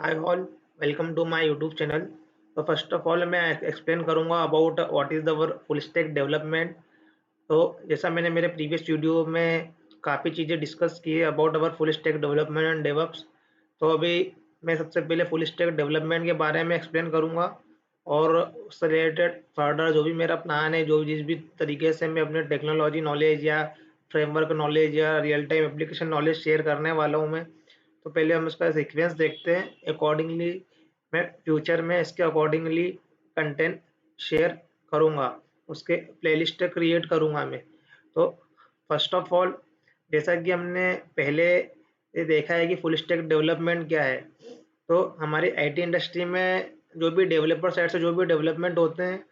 Hi all, welcome to my YouTube channel. तो first of all मैं explain करूंगा about what is our full stack development. तो जैसा मैंने मेरे प्रीवियस वीडियो में काफ़ी चीज़ें डिस्कस की है about our full stack development and डेवअप्स। तो अभी मैं सबसे पहले फुल स्टैक डेवलपमेंट के बारे में एक्सप्लेन करूंगा और उससे रिलेटेड फर्दर जो भी मेरा प्लान है, जो जिस भी तरीके से मैं अपने टेक्नोलॉजी नॉलेज या फ्रेमवर्क नॉलेज या real time application knowledge share करने वाला हूँ मैं। तो पहले हम इसका सीक्वेंस देखते हैं। अकॉर्डिंगली मैं फ्यूचर में इसके अकॉर्डिंगली कंटेंट शेयर करूँगा, उसके प्लेलिस्ट क्रिएट करूँगा मैं। तो फर्स्ट ऑफ ऑल, जैसा कि हमने पहले ये देखा है कि फुल स्टैक डेवलपमेंट क्या है। तो हमारी आईटी इंडस्ट्री में जो भी डेवलपर साइड से जो भी डेवलपमेंट होते हैं,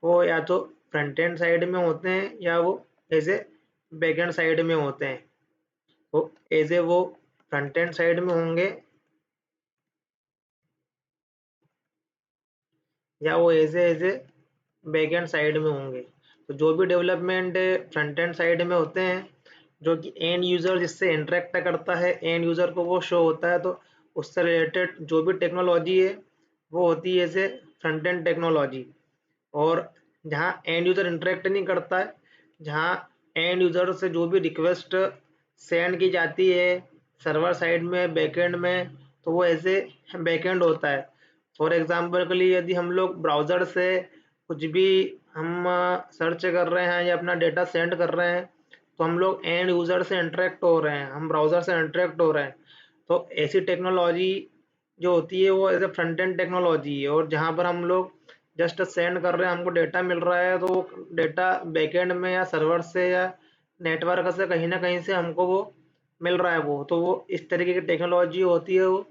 वो या तो फ्रंट एंड साइड में होते हैं या वो as a back end side में होते हैं। तो एज ए वो फ्रंट एंड साइड में होंगे या वो as a back end side में होंगे। तो जो भी डेवलपमेंट फ्रंट एंड साइड में होते हैं, जो कि एंड यूज़र जिससे इंटरेक्ट करता है, एंड यूज़र को वो शो होता है, तो उससे रिलेटेड जो भी टेक्नोलॉजी है वो होती है as a front end technology. और जहाँ एंड यूज़र इंटरेक्ट नहीं करता है, जहाँ एंड यूज़र से जो भी रिक्वेस्ट सेंड की जाती है सर्वर साइड में बैकएंड में, तो वो ऐसे बैकएंड होता है। फॉर एग्जांपल के लिए यदि हम लोग ब्राउज़र से कुछ भी हम सर्च कर रहे हैं या अपना डेटा सेंड कर रहे हैं, तो हम लोग एंड यूज़र से इंटरेक्ट हो रहे हैं, हम ब्राउज़र से इंटरेक्ट हो रहे हैं। तो ऐसी टेक्नोलॉजी जो होती है वो as a front end technology है। और जहाँ पर हम लोग जस्ट सेंड कर रहे हैं, हमको डेटा मिल रहा है, तो डेटा बैकएंड में या सर्वर से या नेटवर्क से कहीं ना कहीं से हमको वो मिल रहा है। वो तो वो इस तरीके की टेक्नोलॉजी होती है, वो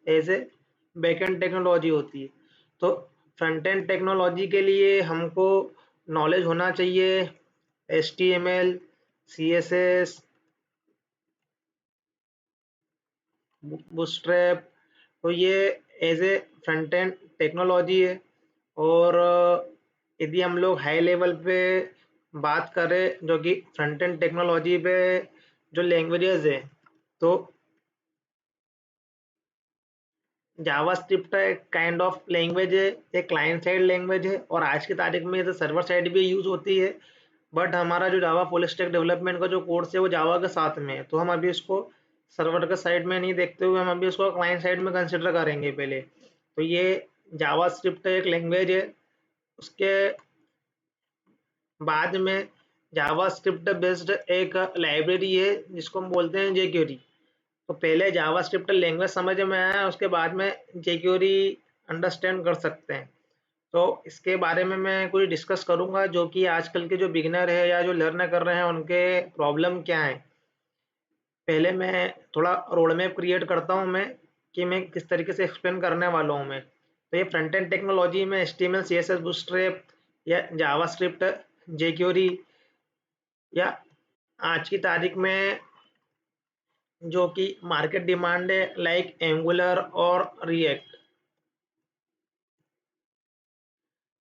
एज ए बैकएंड टेक्नोलॉजी होती है। तो फ्रंट एंड टेक्नोलॉजी के लिए हमको नॉलेज होना चाहिए HTML, CSS, बूटस्ट्रैप। तो ये as a front end technology है। और यदि हम लोग हाई लेवल पे बात करें जो कि फ्रंट एंड टेक्नोलॉजी पे जो लैंग्वेजेस है, तो जावास्क्रिप्ट एक काइंड ऑफ लैंग्वेज है, एक क्लाइंट साइड लैंग्वेज है, और आज की तारीख में ये सर्वर साइड भी यूज होती है। बट हमारा जो जावा फुल स्टैक डेवलपमेंट का जो कोर्स है वो जावा के साथ में है, तो हम अभी इसको सर्वर के साइड में नहीं देखते हुए हम अभी इसको क्लाइंट साइड में कंसिडर करेंगे पहले। तो ये जावास्क्रिप्ट एक लैंग्वेज है। उसके बाद में जावास्क्रिप्ट बेस्ड एक लाइब्रेरी है जिसको हम बोलते हैं जेक्यूरी। तो पहले जावास्क्रिप्ट लैंग्वेज समझ में आया, उसके बाद में जेक्यूरी अंडरस्टैंड कर सकते हैं। तो इसके बारे में मैं कुछ डिस्कस करूंगा, जो कि आजकल के जो बिगिनर है या जो लर्न कर रहे हैं उनके प्रॉब्लम क्या है। पहले मैं थोड़ा रोड मैप क्रिएट करता हूं मैं, कि मैं किस तरीके से एक्सप्लेन करने वाला हूं मैं। तो ये फ्रंट एंड टेक्नोलॉजी में HTML, CSS, बूटस्ट्रैप या जावास्क्रिप्ट, जेक्यूरी, या आज की तारीख में जो कि मार्केट डिमांड है लाइक एंगुलर और रिएक्ट।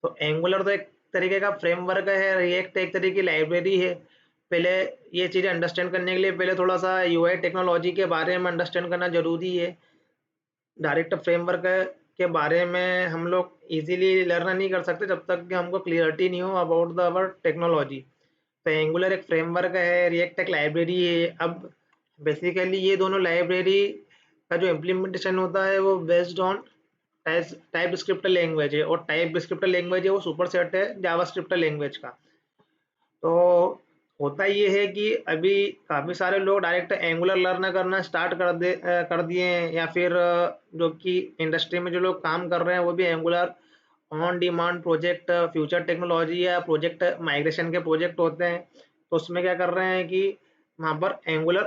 तो एंगुलर तो एक तरीके का फ्रेमवर्क है, रिएक्ट एक तरीके की लाइब्रेरी है। पहले ये चीज़ें अंडरस्टैंड करने के लिए पहले थोड़ा सा UI टेक्नोलॉजी के बारे में अंडरस्टैंड करना जरूरी है। डायरेक्ट फ्रेमवर्क के बारे में हम लोग इजीली लर्न नहीं कर सकते जब तक कि हमको क्लियरिटी नहीं हो अबाउट द अवर टेक्नोलॉजी। तो एंगुलर एक फ्रेमवर्क है, रिएक्ट एक लाइब्रेरी है। अब बेसिकली ये दोनों लाइब्रेरी का जो इम्प्लीमेंटेशन होता है वो based on type script language है, और टाइप स्क्रिप्ट लैंग्वेज है वो सुपरसेट है जावास्क्रिप्ट लैंग्वेज का। तो होता ये है कि अभी काफ़ी सारे लोग डायरेक्ट एंगुलर लर्न करना स्टार्ट कर दिए हैं, या फिर जो कि इंडस्ट्री में जो लोग काम कर रहे हैं वो भी angular on demand project, future technology या प्रोजेक्ट माइग्रेशन के प्रोजेक्ट होते हैं। तो उसमें क्या कर रहे हैं कि वहाँ पर एंगुलर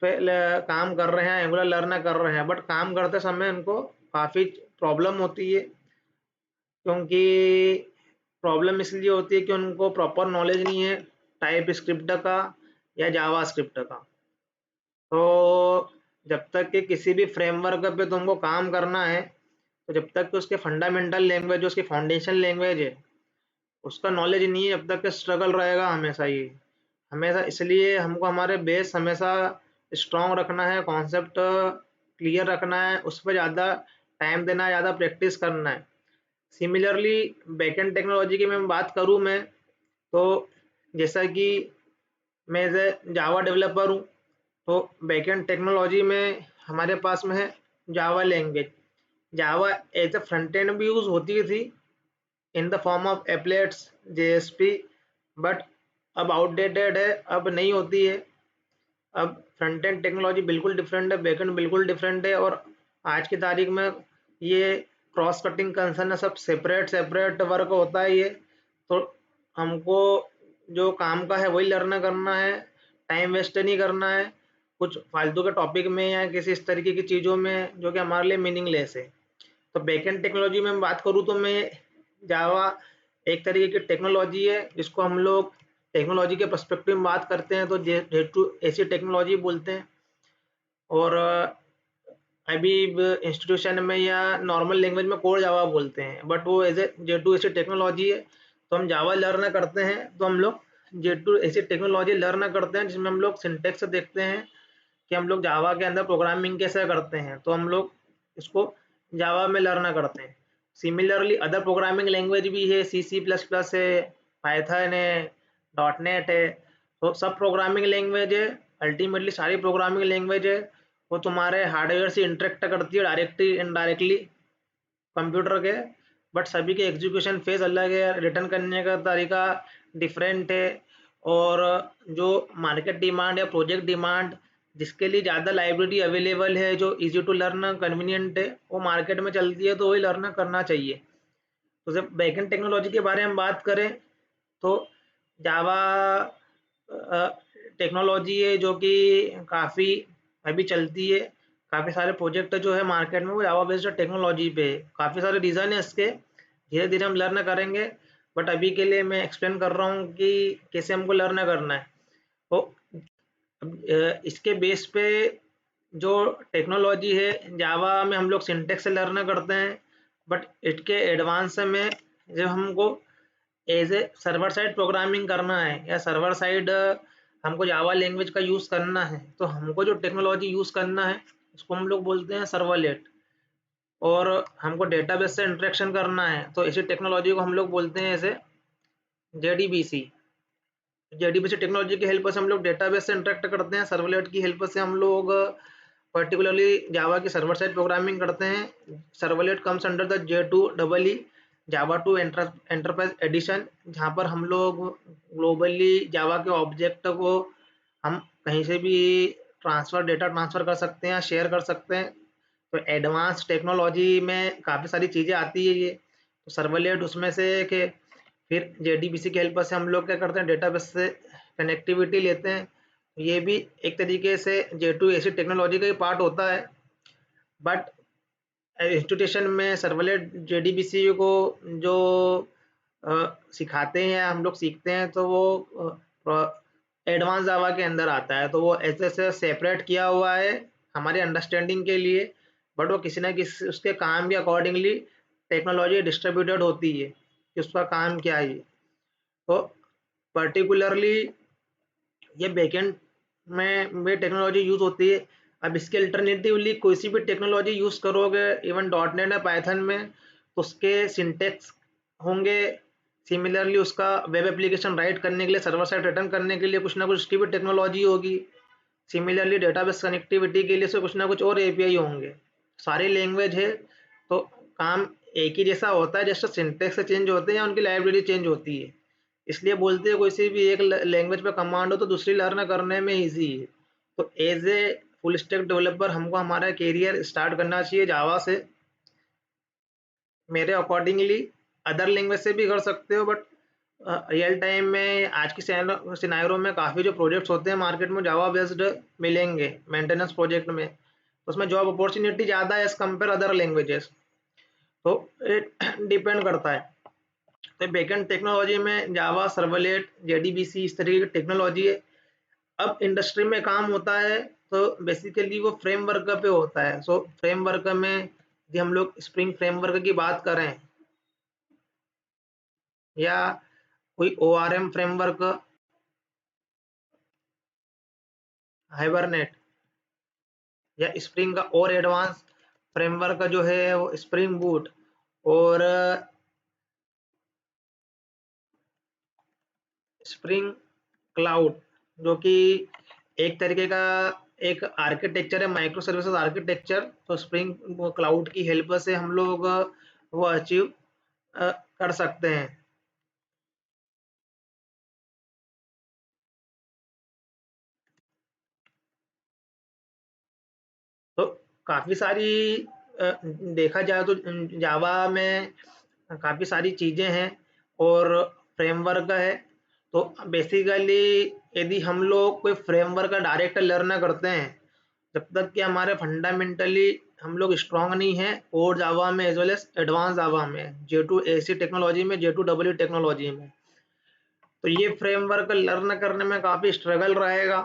पे काम कर रहे हैं, एंगुलर लर्न कर रहे हैं, बट काम करते समय उनको काफ़ी प्रॉब्लम होती है। क्योंकि प्रॉब्लम इसलिए होती है कि उनको प्रॉपर नॉलेज नहीं है टाइप स्क्रिप्ट का या जावा स्क्रिप्ट का। तो जब तक कि किसी भी फ्रेमवर्क पे तुमको काम करना है, तो जब तक कि उसके फंडामेंटल लैंग्वेज जो उसकी फाउंडेशन लैंग्वेज है उसका नॉलेज नहीं है, जब तक कि स्ट्रगल रहेगा हमेशा ही। हमेशा इसलिए हमको हमारे बेस हमेशा स्ट्रॉन्ग रखना है, कॉन्सेप्ट क्लियर रखना है, उस पर ज़्यादा टाइम देना है, ज़्यादा प्रैक्टिस करना है। सिमिलरली बैकएंड टेक्नोलॉजी की मैं बात करूँ मैं, तो जैसा कि मैं एज ए जावा डेवलपर हूँ, तो बैकएंड टेक्नोलॉजी में हमारे पास में है Java language. Java as a front end भी यूज़ होती थी in the form of applets, JSP, but अब आउटडेटेड है, अब नहीं होती है। अब फ्रंट एंड टेक्नोलॉजी बिल्कुल डिफरेंट है, बैकएंड बिल्कुल डिफरेंट है, और आज की तारीख में ये क्रॉस कटिंग कंसर्न है, सब सेपरेट सेपरेट वर्क होता है ये। तो हमको जो काम का है वही लर्न करना है, टाइम वेस्ट नहीं करना है कुछ फालतू के टॉपिक में या किसी इस तरीके की चीज़ों में जो कि हमारे लिए मीनिंगलेस है। तो बैकएंड टेक्नोलॉजी में बात करूँ तो मैं जावा एक तरीके की टेक्नोलॉजी है जिसको हम लोग टेक्नोलॉजी के पर्सपेक्टिव में बात करते हैं तो जेटू ऐसी टेक्नोलॉजी बोलते हैं। और अभी इंस्टीट्यूशन में या नॉर्मल लैंग्वेज में कोर जावा बोलते हैं, बट वो एज ए जेटू ऐसी टेक्नोलॉजी है। तो हम जावा लर्न करते हैं तो हम लोग जेटू ऐसी टेक्नोलॉजी लर्न करते हैं जिसमें हम लोग सिंटेक्स देखते हैं कि हम लोग जावा के अंदर प्रोग्रामिंग कैसे करते हैं, तो हम लोग इसको जावा में लर्न करते हैं। सिमिलरली अदर प्रोग्रामिंग लैंग्वेज भी है, C++ है, पाइथन है, डॉट नेट है। तो सब प्रोग्रामिंग लैंग्वेज है, अल्टीमेटली सारी प्रोग्रामिंग लैंग्वेज है, वो तुम्हारे हार्डवेयर से इंटरेक्ट करती है डायरेक्टली इनडायरेक्टली कंप्यूटर के। बट सभी के एग्जीक्यूशन फेज अलग है, रिटर्न करने का तरीका डिफरेंट है। और जो मार्केट डिमांड या प्रोजेक्ट डिमांड जिसके लिए ज़्यादा लाइब्रेरी अवेलेबल है, जो इजी टू लर्न कन्वीनियंट है, वो मार्केट में चलती है, तो वही लर्न करना चाहिए। तो जब बैकएंड टेक्नोलॉजी के बारे में बात करें तो जावा टेक्नोलॉजी है जो कि काफ़ी अभी चलती है। काफ़ी सारे प्रोजेक्ट जो है मार्केट में वो जावा बेस्ड टेक्नोलॉजी पे है। काफ़ी सारे रीज़न है इसके, धीरे धीरे हम लर्न करेंगे, बट अभी के लिए मैं एक्सप्लेन कर रहा हूँ कि कैसे हमको लर्न करना है। तो इसके बेस पे जो टेक्नोलॉजी है जावा में हम लोग सिंटेक्स से लर्न करते हैं, बट इसके एडवांस में जब हमको as a server side programming करना है या सर्वर साइड हमको जावा लैंग्वेज का यूज़ करना है, तो हमको जो टेक्नोलॉजी यूज़ करना है उसको हम लोग बोलते हैं सर्वलेट। और हमको डेटाबेस से इंटरेक्शन करना है तो इसी टेक्नोलॉजी को हम लोग बोलते हैं ऐसे JDBC। JDBC टेक्नोलॉजी की हेल्प से हम लोग डेटाबेस से इंटरेक्ट करते हैं, सर्वलेट की हेल्प से हम लोग पर्टिकुलरली जावा की सर्वर साइड प्रोग्रामिंग करते हैं। Servlet comes under the J2EE Java two enterprise edition, जहाँ पर हम लोग ग्लोबली जावा के ऑब्जेक्ट को हम कहीं से भी डेटा ट्रांसफ़र कर सकते हैं, शेयर कर सकते हैं। तो एडवांस टेक्नोलॉजी में काफ़ी सारी चीज़ें आती है ये, तो सर्वलेट उसमें से एक है। फिर JDBC की हेल्प से हम लोग क्या करते हैं, डेटाबेस से कनेक्टिविटी लेते हैं। ये भी एक तरीके से J2 ऐसी टेक्नोलॉजी का ही पार्ट होता है, बट इंस्टीट्यूशन में सर्वलेट JDBC को जो सिखाते हैं, हम लोग सीखते हैं, तो वो एडवांस जावा के अंदर आता है, तो वो ऐसे ऐसे सेपरेट किया हुआ है हमारी अंडरस्टैंडिंग के लिए। बट वो किसी ना किसी उसके काम के अकॉर्डिंगली टेक्नोलॉजी डिस्ट्रीब्यूटेड होती है कि उसका काम क्या है। तो पर्टिकुलरली ये बैकएंड में भी टेक्नोलॉजी यूज़ होती है। अब इसके अल्टरनेटिवली कोई सी भी टेक्नोलॉजी यूज़ करोगे इवन डॉट नेट या पाइथन में, तो उसके सिंटेक्स होंगे। सिमिलरली उसका वेब एप्लीकेशन राइट करने के लिए, सर्वर साइड रिटर्न करने के लिए कुछ ना कुछ उसकी भी टेक्नोलॉजी होगी। सिमिलरली डेटाबेस कनेक्टिविटी के लिए से कुछ ना कुछ और एपीआई होंगे। सारी लैंग्वेज है तो काम एक ही जैसा होता है, जैसे सिंटेक्स चेंज होते हैं या उनकी लाइब्रेरी चेंज होती है। इसलिए बोलते हैं कोई सी भी एक लैंग्वेज पे कमांड हो तो दूसरी लर्न करने में इजी है। तो as a full stack developer हमको हमारा करियर स्टार्ट करना चाहिए जावा से। मेरे अकॉर्डिंगली अदर लैंग्वेज से भी कर सकते हो, बट रियल टाइम में आज की सिनारियो में काफ़ी जो प्रोजेक्ट्स होते हैं मार्केट में जावा बेस्ड मिलेंगे मेंटेनेंस प्रोजेक्ट में, तो उसमें जॉब अपॉर्चुनिटी ज़्यादा है एज कम्पेयर अदर लैंग्वेजेस। तो डिपेंड करता है। तो बैकएंड टेक्नोलॉजी में जावा, सर्वलेट, JDBC इस तरीके की टेक्नोलॉजी है। अब इंडस्ट्री में काम होता है तो बेसिकली वो फ्रेमवर्क पे होता है। सो फ्रेमवर्क में यदि हम लोग स्प्रिंग फ्रेमवर्क की बात करें या कोई ORM फ्रेमवर्क, हाइबरनेट, या स्प्रिंग का और एडवांस फ्रेमवर्क जो है वो स्प्रिंग बूट और स्प्रिंग क्लाउड, जो कि एक तरीके का एक आर्किटेक्चर है, माइक्रो सर्विसेज आर्किटेक्चर। तो स्प्रिंग क्लाउड की हेल्प से हम लोग वो अचीव कर सकते हैं। तो काफ़ी सारी देखा जाए तो जावा में काफ़ी सारी चीज़ें हैं और फ्रेमवर्क है। तो बेसिकली यदि हम लोग कोई फ्रेमवर्क का डायरेक्ट लर्न करते हैं, जब तक कि हमारे फंडामेंटली हम लोग स्ट्रांग नहीं हैं और जावा में as well as advance Java में J2SE टेक्नोलॉजी में J2EE टेक्नोलॉजी में, तो ये फ्रेमवर्क लर्न करने में काफ़ी स्ट्रगल रहेगा।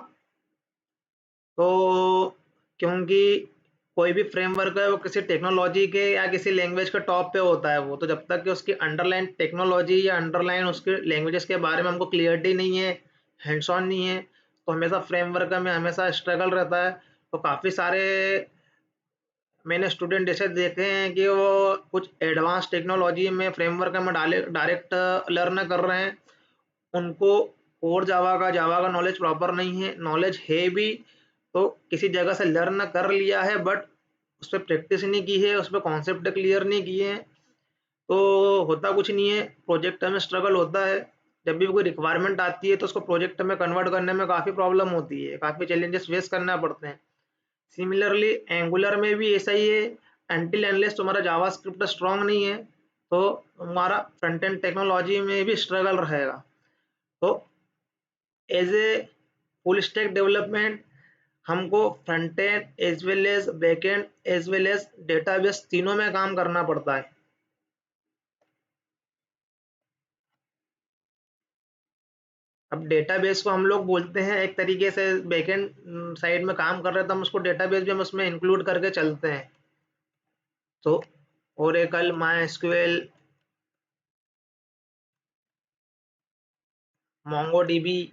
तो क्योंकि कोई भी फ्रेमवर्क है वो किसी टेक्नोलॉजी के या किसी लैंग्वेज के टॉप पे होता है, वो तो जब तक कि उसकी अंडरलाइन टेक्नोलॉजी या अंडरलाइन उसके लैंग्वेजेस के बारे में हमको क्लियरिटी नहीं है, हैंड्स ऑन नहीं है, तो हमेशा फ्रेमवर्क में हमेशा स्ट्रगल रहता है। तो काफ़ी सारे मैंने स्टूडेंट ऐसे देखे हैं कि वो कुछ एडवांस टेक्नोलॉजी में फ्रेमवर्क में डायरेक्ट लर्न कर रहे हैं, उनको और जावा का नॉलेज प्रॉपर नहीं है, नॉलेज है भी तो किसी जगह से लर्न कर लिया है बट उस पर प्रैक्टिस नहीं की है, उस पर कॉन्सेप्ट क्लियर नहीं किए हैं, तो होता कुछ नहीं है, प्रोजेक्ट में स्ट्रगल होता है। जब भी कोई रिक्वायरमेंट आती है तो उसको प्रोजेक्ट में कन्वर्ट करने में काफ़ी प्रॉब्लम होती है, काफ़ी चैलेंजेस फेस करना पड़ते हैं। सिमिलरली एंगुलर में भी ऐसा ही है, अनटिल अनलेस तुम्हारा जावास्क्रिप्ट स्ट्रांग नहीं है तो तुम्हारा फ्रंट एंड टेक्नोलॉजी में भी स्ट्रगल रहेगा। तो as a full stack development हमको front end as well as back end as well as database तीनों में काम करना पड़ता है। अब डेटाबेस को हम लोग बोलते हैं एक तरीके से बैकएंड साइड में काम कर रहे हैं तो हम उसको डेटाबेस भी हम उसमें इंक्लूड करके चलते हैं। तो ओरेकल, माइस्क्यूएल, मोंगोडीबी,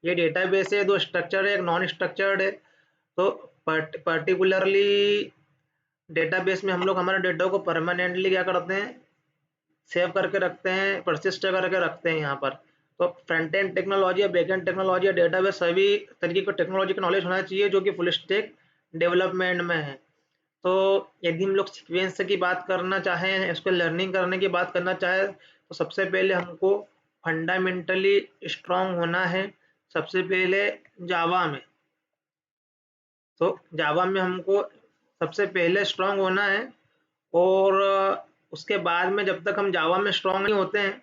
ये डेटाबेस है, दो स्ट्रक्चर्ड है एक नॉन स्ट्रक्चर्ड है। तो पर्टिकुलरली डेटाबेस में हम लोग हमारे डेटा को परमानेंटली क्या करते हैं, सेव करके रखते हैं, परसिस्ट करके रखते हैं यहाँ पर। तो फ्रंट एंड टेक्नोलॉजी या बैक एंड टेक्नोलॉजी या डेटाबेस सभी तरीके की टेक्नोलॉजी का नॉलेज होना चाहिए जो कि फुल स्टैक डेवलपमेंट में है। तो यदि हम लोग सीक्वेंस की बात करना चाहें, इसको लर्निंग करने की बात करना चाहें, तो सबसे पहले हमको फंडामेंटली स्ट्रांग होना है सबसे पहले जावा में। तो जावा में हमको सबसे पहले स्ट्रांग होना है और उसके बाद में जब तक हम जावा में स्ट्रांग नहीं होते हैं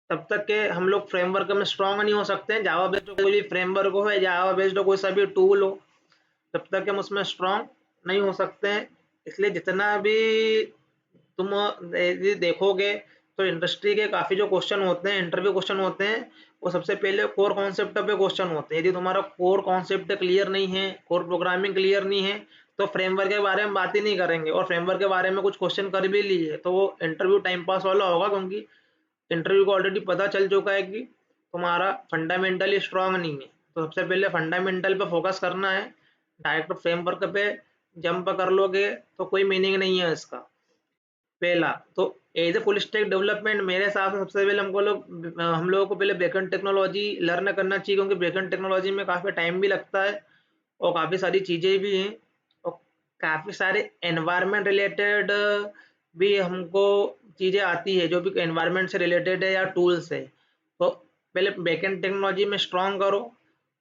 तब तक के हम लोग फ्रेमवर्क में स्ट्रांग नहीं हो सकते हैं। जावा बेस्ड कोई भी फ्रेमवर्क हो या जावा बेस्ड कोई सा भी टूल हो, तब तक हम उसमें स्ट्रांग नहीं हो सकते हैं। इसलिए जितना भी तुम यदि देखोगे तो इंडस्ट्री के काफ़ी जो क्वेश्चन होते हैं, इंटरव्यू क्वेश्चन होते हैं, वो सबसे पहले कोर कॉन्सेप्ट पे क्वेश्चन होते हैं। यदि तुम्हारा कोर कॉन्सेप्ट क्लियर नहीं है, कोर प्रोग्रामिंग क्लियर नहीं है, तो फ्रेमवर्क के बारे में बात ही नहीं करेंगे, और फ्रेमवर्क के बारे में कुछ क्वेश्चन कर भी लिए तो वो इंटरव्यू टाइम पास वाला होगा, क्योंकि इंटरव्यू को ऑलरेडी पता चल चुका है कि तुम्हारा फंडामेंटली स्ट्रांग नहीं है। तो सबसे पहले फंडामेंटल पे फोकस करना है, डायरेक्ट फ्रेमवर्क पे जंप कर लोगे तो कोई मीनिंग नहीं है इसका। पहला तो as a full stack development मेरे हिसाब से सबसे पहले हम लोगों को पहले बैकएंड टेक्नोलॉजी लर्न करना चाहिए, क्योंकि बैकएंड टेक्नोलॉजी में काफ़ी टाइम भी लगता है और काफ़ी सारी चीज़ें भी हैं और काफ़ी सारे एनवायरनमेंट रिलेटेड भी हमको चीज़ें आती है जो भी एनवायरनमेंट से रिलेटेड है या टूल्स है। तो पहले बैकएंड टेक्नोलॉजी में स्ट्रांग करो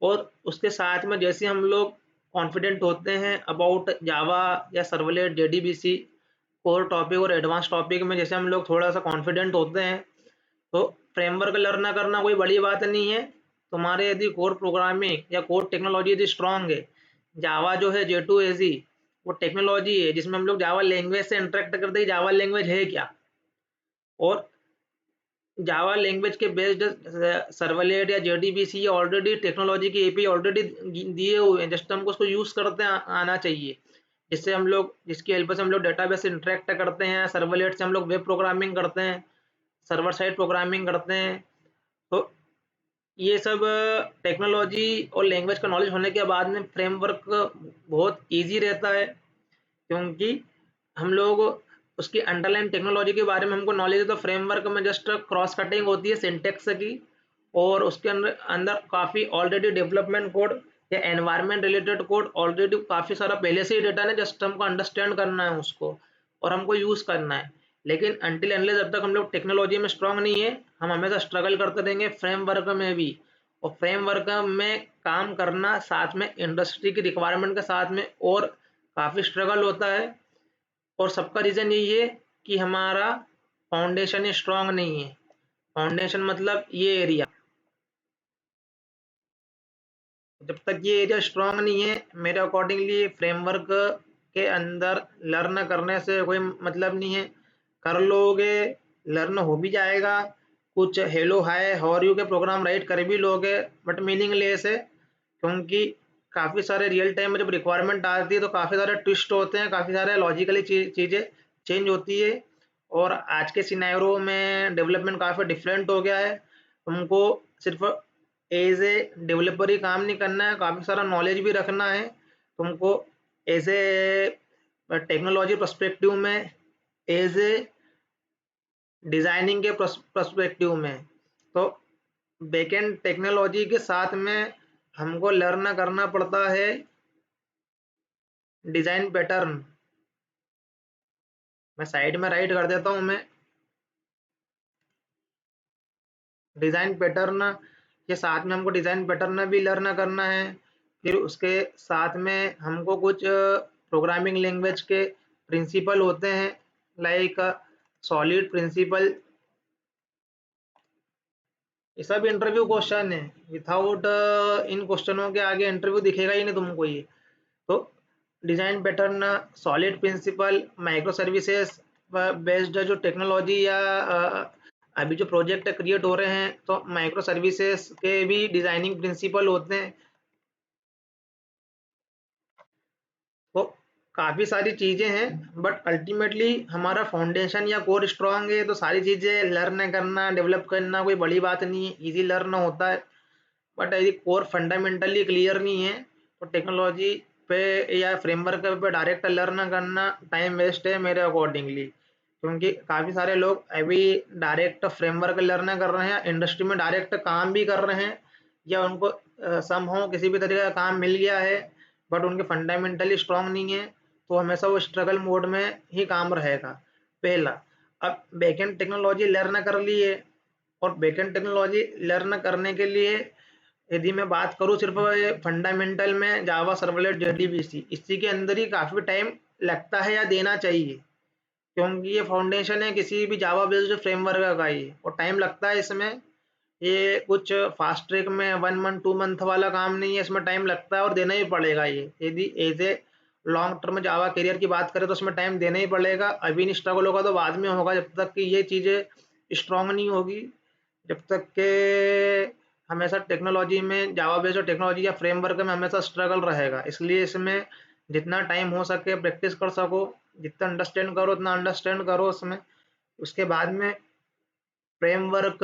और उसके साथ में जैसे हम लोग कॉन्फिडेंट होते हैं अबाउट जावा या सर्वलेट जेडीबीसी कोर टॉपिक और एडवांस टॉपिक में, जैसे हम लोग थोड़ा सा कॉन्फिडेंट होते हैं तो फ्रेमवर्क लर्न करना कोई बड़ी बात नहीं है। तुम्हारे यदि कोर प्रोग्रामिंग या कोर टेक्नोलॉजी यदि स्ट्रांग है, जावा जो है J2SE वो टेक्नोलॉजी है जिसमें हम लोग जावा लैंग्वेज से इंटरेक्ट करते हैं, जावा लैंग्वेज है क्या, और जावा लैंग्वेज के बेस्ड सर्वलेट या जेडीबीसी ऑलरेडी टेक्नोलॉजी की एपी ऑलरेडी दिए हुए हैं, जस्ट हमको उसको यूज करते आना चाहिए, जिससे हम लोग जिसकी हेल्प से हम लोग डेटाबेस से इंटरेक्ट करते हैं, सर्वलेट से हम लोग वेब प्रोग्रामिंग करते हैं, सर्वर साइड प्रोग्रामिंग करते हैं। तो ये सब टेक्नोलॉजी और लैंग्वेज का नॉलेज होने के बाद में फ्रेमवर्क बहुत ईज़ी रहता है, क्योंकि हम लोग उसकी अंडरलाइन टेक्नोलॉजी के बारे में हमको नॉलेज है, तो फ्रेमवर्क में जस्ट क्रॉस कटिंग होती है सिंटैक्स की, और उसके अंदर अंदर काफ़ी ऑलरेडी डेवलपमेंट कोड या एनवायरनमेंट रिलेटेड कोड ऑलरेडी काफ़ी सारा पहले से ही डेटा है, जस्ट हमको अंडरस्टैंड करना है उसको और हमको यूज़ करना है। लेकिन अनटिल अनलेस जब तक हम लोग टेक्नोलॉजी में स्ट्रांग नहीं है, हम हमेशा स्ट्रगल करते रहेंगे फ्रेमवर्क में भी। और फ्रेमवर्क में काम करना साथ में इंडस्ट्री की रिक्वायरमेंट के साथ में और काफ़ी स्ट्रगल होता है, और सबका रीज़न यही है कि हमारा फाउंडेशन ही स्ट्रांग नहीं है। फाउंडेशन मतलब ये एरिया, जब तक ये एरिया स्ट्रांग नहीं है, मेरे अकॉर्डिंगली फ्रेमवर्क के अंदर लर्न करने से कोई मतलब नहीं है। कर लोगे, लर्न हो भी जाएगा, कुछ hello hi how are you के प्रोग्राम राइट कर भी लोगे, बट मीनिंगलेस है, क्योंकि काफ़ी सारे रियल टाइम में जब रिक्वायरमेंट आती है तो काफ़ी सारे ट्विस्ट होते हैं, काफ़ी सारे लॉजिकली चीज़ें चेंज होती है, और आज के सिनेरियो में डेवलपमेंट काफ़ी डिफरेंट हो गया है। तुमको सिर्फ एज ए डेवलपर ही काम नहीं करना है, काफ़ी सारा नॉलेज भी रखना है तुमको, एज ए टेक्नोलॉजी पर्सपेक्टिव में, एज ए डिज़ाइनिंग के पर्सपेक्टिव में। तो बैकएंड टेक्नोलॉजी के साथ में हमको लर्न करना पड़ता है डिज़ाइन पैटर्न। मैं साइड में राइट कर देता हूँ, मैं डिज़ाइन पैटर्न के साथ में हमको डिज़ाइन पैटर्न भी लर्न करना है। फिर उसके साथ में हमको कुछ प्रोग्रामिंग लैंग्वेज के प्रिंसिपल होते हैं, लाइक सॉलिड प्रिंसिपल। ये सब इंटरव्यू क्वेश्चन है, विथाउट इन क्वेश्चनों के आगे इंटरव्यू दिखेगा ही नहीं तुमको ये। तो design pattern, solid principle, micro services based जो टेक्नोलॉजी या अभी जो प्रोजेक्ट क्रिएट हो रहे हैं, तो माइक्रो सर्विसेज के भी डिज़ाइनिंग प्रिंसिपल होते हैं। तो काफ़ी सारी चीज़ें हैं, बट अल्टीमेटली हमारा फाउंडेशन या कोर स्ट्रांग है तो सारी चीज़ें लर्न करना, डेवलप करना कोई बड़ी बात नहीं है, इजी लर्न होता है। बट यदि कोर फंडामेंटली क्लियर नहीं है, तो टेक्नोलॉजी पे या फ्रेमवर्क पे डायरेक्ट लर्न करना टाइम वेस्ट है मेरे अकॉर्डिंगली, क्योंकि काफ़ी सारे लोग अभी डायरेक्ट फ्रेमवर्क लर्न कर रहे हैं, इंडस्ट्री में डायरेक्ट काम भी कर रहे हैं, या उनको समहाउ किसी भी तरीके का काम मिल गया है, बट उनके फंडामेंटली स्ट्रांग नहीं है, तो हमेशा वो स्ट्रगल मोड में ही काम रहेगा। पहला, अब बैकएंड टेक्नोलॉजी लर्न कर ली है, और बैकएंड टेक्नोलॉजी लर्न करने के लिए यदि मैं बात करूँ सिर्फ फंडामेंटल में जावा सर्वलेट जेडीबीसी, इसी के अंदर ही काफ़ी टाइम लगता है या देना चाहिए, क्योंकि ये फाउंडेशन है किसी भी जावा बेस्ड फ्रेमवर्क का ही, और टाइम लगता है इसमें। ये कुछ फास्ट ट्रैक में 1 मंथ 2 मंथ वाला काम नहीं है, इसमें टाइम लगता है और देना ही पड़ेगा ये। यदि as a long term Java career की बात करें तो उसमें टाइम देना ही पड़ेगा, अभी नहीं स्ट्रगल होगा तो बाद में होगा, जब तक कि ये चीज़ें स्ट्रांग नहीं होगी, जब तक के हमेशा टेक्नोलॉजी में जावा बेस्ड टेक्नोलॉजी या फ्रेमवर्क में हमेशा स्ट्रगल रहेगा। इसलिए इसमें जितना टाइम हो सके प्रैक्टिस कर सको, जितना अंडरस्टैंड करो उतना अंडरस्टैंड करो उसमें। उसके बाद में फ्रेमवर्क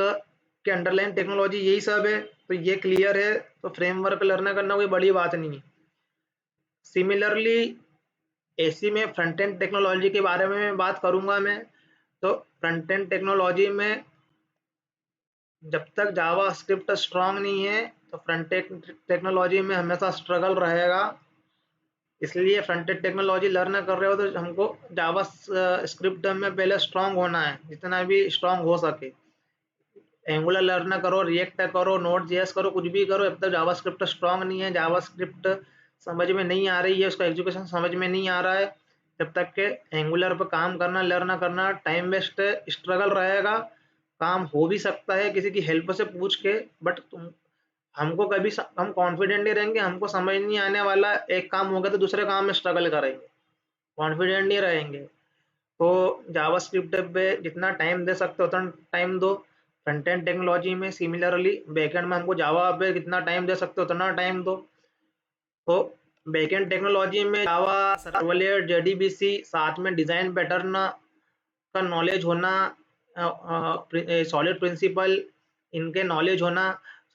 के अंडरलाइन टेक्नोलॉजी यही सब है, तो ये क्लियर है, तो फ्रेमवर्क लर्न करना कोई बड़ी बात नहीं है। सिमिलरली एसी में फ्रंट एंड टेक्नोलॉजी के बारे में बात करूंगा मैं। तो फ्रंट एंड टेक्नोलॉजी में जब तक जावा स्क्रिप्ट स्ट्रांग नहीं है, तो फ्रंट एंड टेक्नोलॉजी में हमेशा स्ट्रगल रहेगा। इसलिए फ्रंट एंड टेक्नोलॉजी लर्न कर रहे हो तो हमको जावा स्क्रिप्ट में पहले स्ट्रांग होना है, जितना भी स्ट्रांग हो सके। एंगुलर लर्न करो, रिएक्ट करो, नोड जेएस करो, कुछ भी करो, जब तक जावा स्क्रिप्ट स्ट्रांग नहीं है, जावा स्क्रिप्ट समझ में नहीं आ रही है, उसका एग्जीक्यूशन समझ में नहीं आ रहा है, जब तक के एंगुलर पर काम करना लर्न करना टाइम वेस्ट है, स्ट्रगल रहेगा। काम हो भी सकता है किसी की हेल्प से पूछ के, बट तुम हमको कभी हम कॉन्फिडेंट नहीं रहेंगे, हमको समझ नहीं आने वाला, एक काम हो गया तो दूसरे काम में स्ट्रगल करेंगे, कॉन्फिडेंट नहीं रहेंगे। तो जावास्क्रिप्ट पे जितना टाइम दे सकते हो उतना टाइम दो। फ्रंट एंड टेक्नोलॉजी में सिमिलरली बैकएंड में हमको जावा पे कितना टाइम दे सकते हो उतना टाइम दो। तो बैकएंड टेक्नोलॉजी में जावा सर्वलेट जेडीबीसी साथ में डिज़ाइन पैटर्न का नॉलेज होना, सॉलिड प्रिंसिपल इनके नॉलेज होना,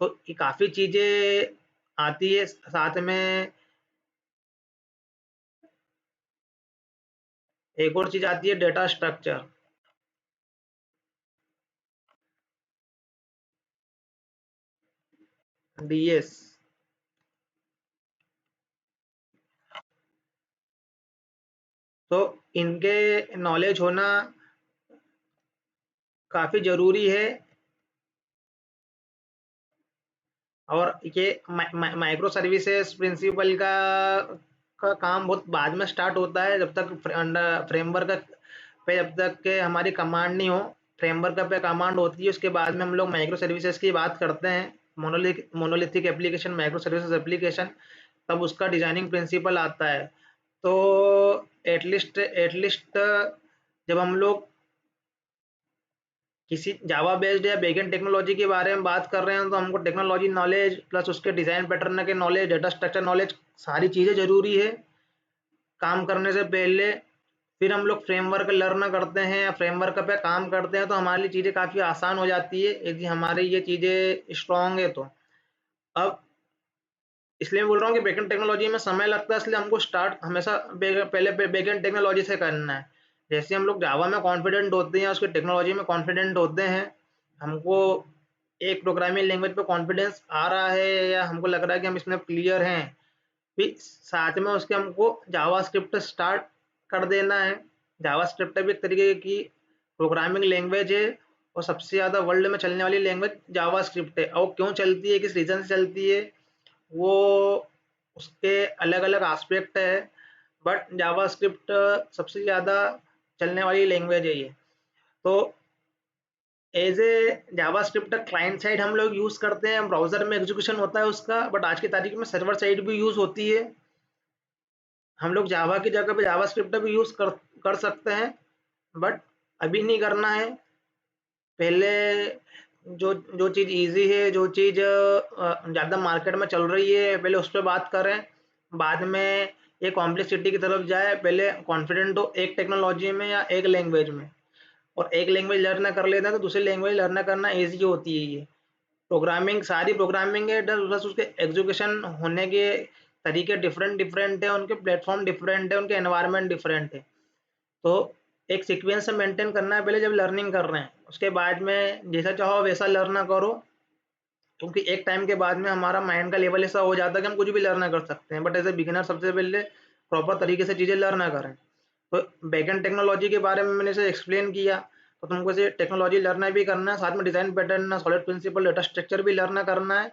तो ये काफ़ी चीज़ें आती है साथ में। एक और चीज़ आती है डेटा स्ट्रक्चर। डीएस। तो इनके नॉलेज होना काफ़ी ज़रूरी है। और ये माइक्रो सर्विसेज प्रिंसिपल का काम बहुत बाद में स्टार्ट होता है, जब तक फ्रेमवर्क पे जब तक के हमारी कमांड नहीं हो। फ्रेमवर्क पे कमांड होती है, उसके बाद में हम लोग माइक्रो सर्विसेज की बात करते हैं। Monolithic application, micro services application, तब उसका डिजाइनिंग प्रिंसिपल आता है। तो एटलीस्ट जब हम लोग किसी जावा बेस्ड या बैकएंड टेक्नोलॉजी के बारे में बात कर रहे हैं, तो हमको टेक्नोलॉजी नॉलेज प्लस उसके डिजाइन पैटर्न के नॉलेज, डेटा स्ट्रक्चर नॉलेज, सारी चीज़ें जरूरी है काम करने से पहले। फिर हम लोग फ्रेमवर्क लर्न करते हैं या फ्रेमवर्क पे काम करते हैं, तो हमारे लिए चीज़ें काफ़ी आसान हो जाती है यदि हमारी ये चीज़ें स्ट्रांग है तो। अब इसलिए मैं बोल रहा हूँ कि बैकएंड टेक्नोलॉजी में समय लगता है, इसलिए हमको स्टार्ट हमेशा पहले बैकएंड टेक्नोलॉजी से करना है। जैसे हम लोग जावा में कॉन्फिडेंट होते हैं, उसके टेक्नोलॉजी में कॉन्फिडेंट होते हैं, हमको एक प्रोग्रामिंग लैंग्वेज पे कॉन्फिडेंस आ रहा है या हमको लग रहा है कि हम इसमें क्लियर हैं, फिर साथ में उसके हमको जावास्क्रिप्ट स्टार्ट कर देना है। जावास्क्रिप्ट भी एक तरीके की प्रोग्रामिंग लैंग्वेज है, और सबसे ज़्यादा वर्ल्ड में चलने वाली लैंग्वेज जावास्क्रिप्ट है। और क्यों चलती है, किस रीज़न से चलती है, वो उसके अलग अलग एस्पेक्ट है, बट जावास्क्रिप्ट सबसे ज़्यादा चलने वाली लैंग्वेज है ये। तो as a JavaScript client side हम लोग यूज़ करते हैं, ब्राउज़र में एग्जीक्यूशन होता है उसका, बट आज की तारीख में सर्वर साइड भी यूज़ होती है। हम लोग जावा की जगह पे जावास्क्रिप्ट भी यूज़ कर सकते हैं, बट अभी नहीं करना है। पहले जो जो चीज़ इजी है, जो चीज़ ज़्यादा मार्केट में चल रही है, पहले उस पर बात करें, बाद में ये कॉम्प्लेक्सिटी की तरफ जाए। पहले कॉन्फिडेंट हो एक टेक्नोलॉजी में या एक लैंग्वेज में, और एक लैंग्वेज लर्न कर लेते हैं तो दूसरी लैंग्वेज लर्न करना ईजी होती है। ये प्रोग्रामिंग, सारी प्रोग्रामिंग है, बस उसके एग्जीक्यूशन होने के तरीके डिफरेंट डिफरेंट है, उनके प्लेटफॉर्म डिफरेंट है, उनके एनवायरनमेंट डिफरेंट है। तो एक सीक्वेंस से मेंटेन करना है पहले जब लर्निंग कर रहे हैं, उसके बाद में जैसा चाहो वैसा लर्न करो। क्योंकि एक टाइम के बाद में हमारा माइंड का लेवल ऐसा हो जाता है कि हम कुछ भी लर्न कर सकते हैं, बट एज ए बिगिनर सबसे पहले प्रॉपर तरीके से चीज़ें लर्न करें। तो बैकएंड टेक्नोलॉजी के बारे में मैंने इसे एक्सप्लेन किया, तो तुमको इसे टेक्नोलॉजी लर्न भी करना है, साथ में design pattern, solid principle, data structure भी लर्न करना है।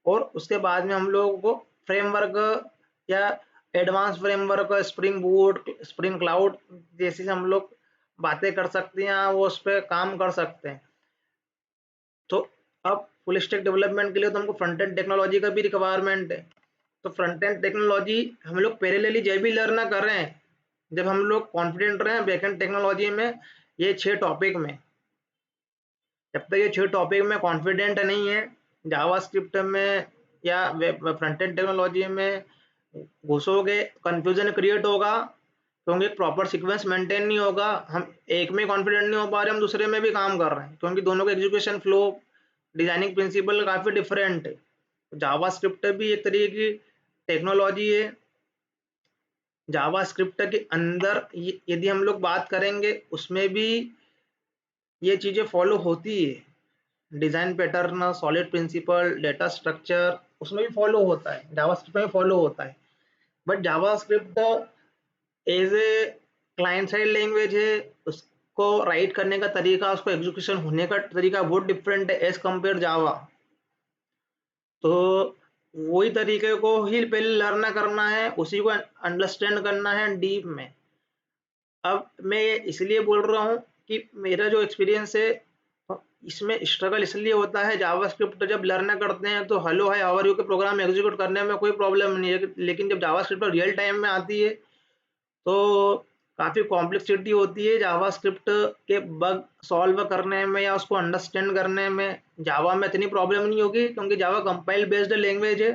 और उसके बाद में हम लोगों को फ्रेमवर्क या advance framework, spring boot, spring cloud जैसी हम लोग बातें कर सकते हैं, वो उस पर काम कर सकते हैं। तो अब फुल स्टैक डेवलपमेंट के लिए तो हमको फ्रंट एंड टेक्नोलॉजी का भी रिक्वायरमेंट है। तो फ्रंट एंड टेक्नोलॉजी हम लोग पैरेलली जब भी लर्न कर रहे हैं, जब हम लोग कॉन्फिडेंट रहे हैं बैकएंड टेक्नोलॉजी में, ये 6 टॉपिक में, जब तक ये 6 टॉपिक में कॉन्फिडेंट नहीं है, जावास्क्रिप्ट में या फ्रंट एंड टेक्नोलॉजी में घुसोगे, कंफ्यूजन क्रिएट होगा, क्योंकि प्रॉपर सीक्वेंस मेंटेन नहीं होगा। हम एक में कॉन्फिडेंट नहीं हो पा रहे, हम दूसरे में भी काम कर रहे हैं, क्योंकि दोनों का एग्जीक्यूशन फ्लो, डिजाइनिंग प्रिंसिपल काफ़ी डिफरेंट है। जावास्क्रिप्ट भी एक तरीके की टेक्नोलॉजी है। जावास्क्रिप्ट के अंदर यदि हम लोग बात करेंगे, उसमें भी ये चीज़ें फॉलो होती है। Design pattern, solid principle, data structure, उसमें भी फॉलो होता है, जावास्क्रिप्ट में फॉलो होता है। But JavaScript as a client side language है, उसको राइट करने का तरीका, उसको एग्जीक्यूशन होने का तरीका बहुत डिफरेंट है एज कम्पेयर जावा। तो वही तरीके को ही पहले लर्न करना है, उसी को अंडरस्टैंड करना है डीप में। अब मैं ये इसलिए बोल रहा हूँ कि मेरा जो एक्सपीरियंस है, इसमें स्ट्रगल इसलिए होता है, जावास्क्रिप्ट जब लर्न करते हैं तो hello hi how are you के प्रोग्राम एग्जीक्यूट करने में कोई प्रॉब्लम नहीं है, लेकिन जब जावास्क्रिप्ट रियल टाइम में आती है तो काफ़ी कॉम्प्लेक्सिटी होती है जावास्क्रिप्ट के बग सॉल्व करने में या उसको अंडरस्टैंड करने में। जावा में इतनी प्रॉब्लम नहीं होगी, क्योंकि जावा कंपाइल बेस्ड लैंग्वेज है,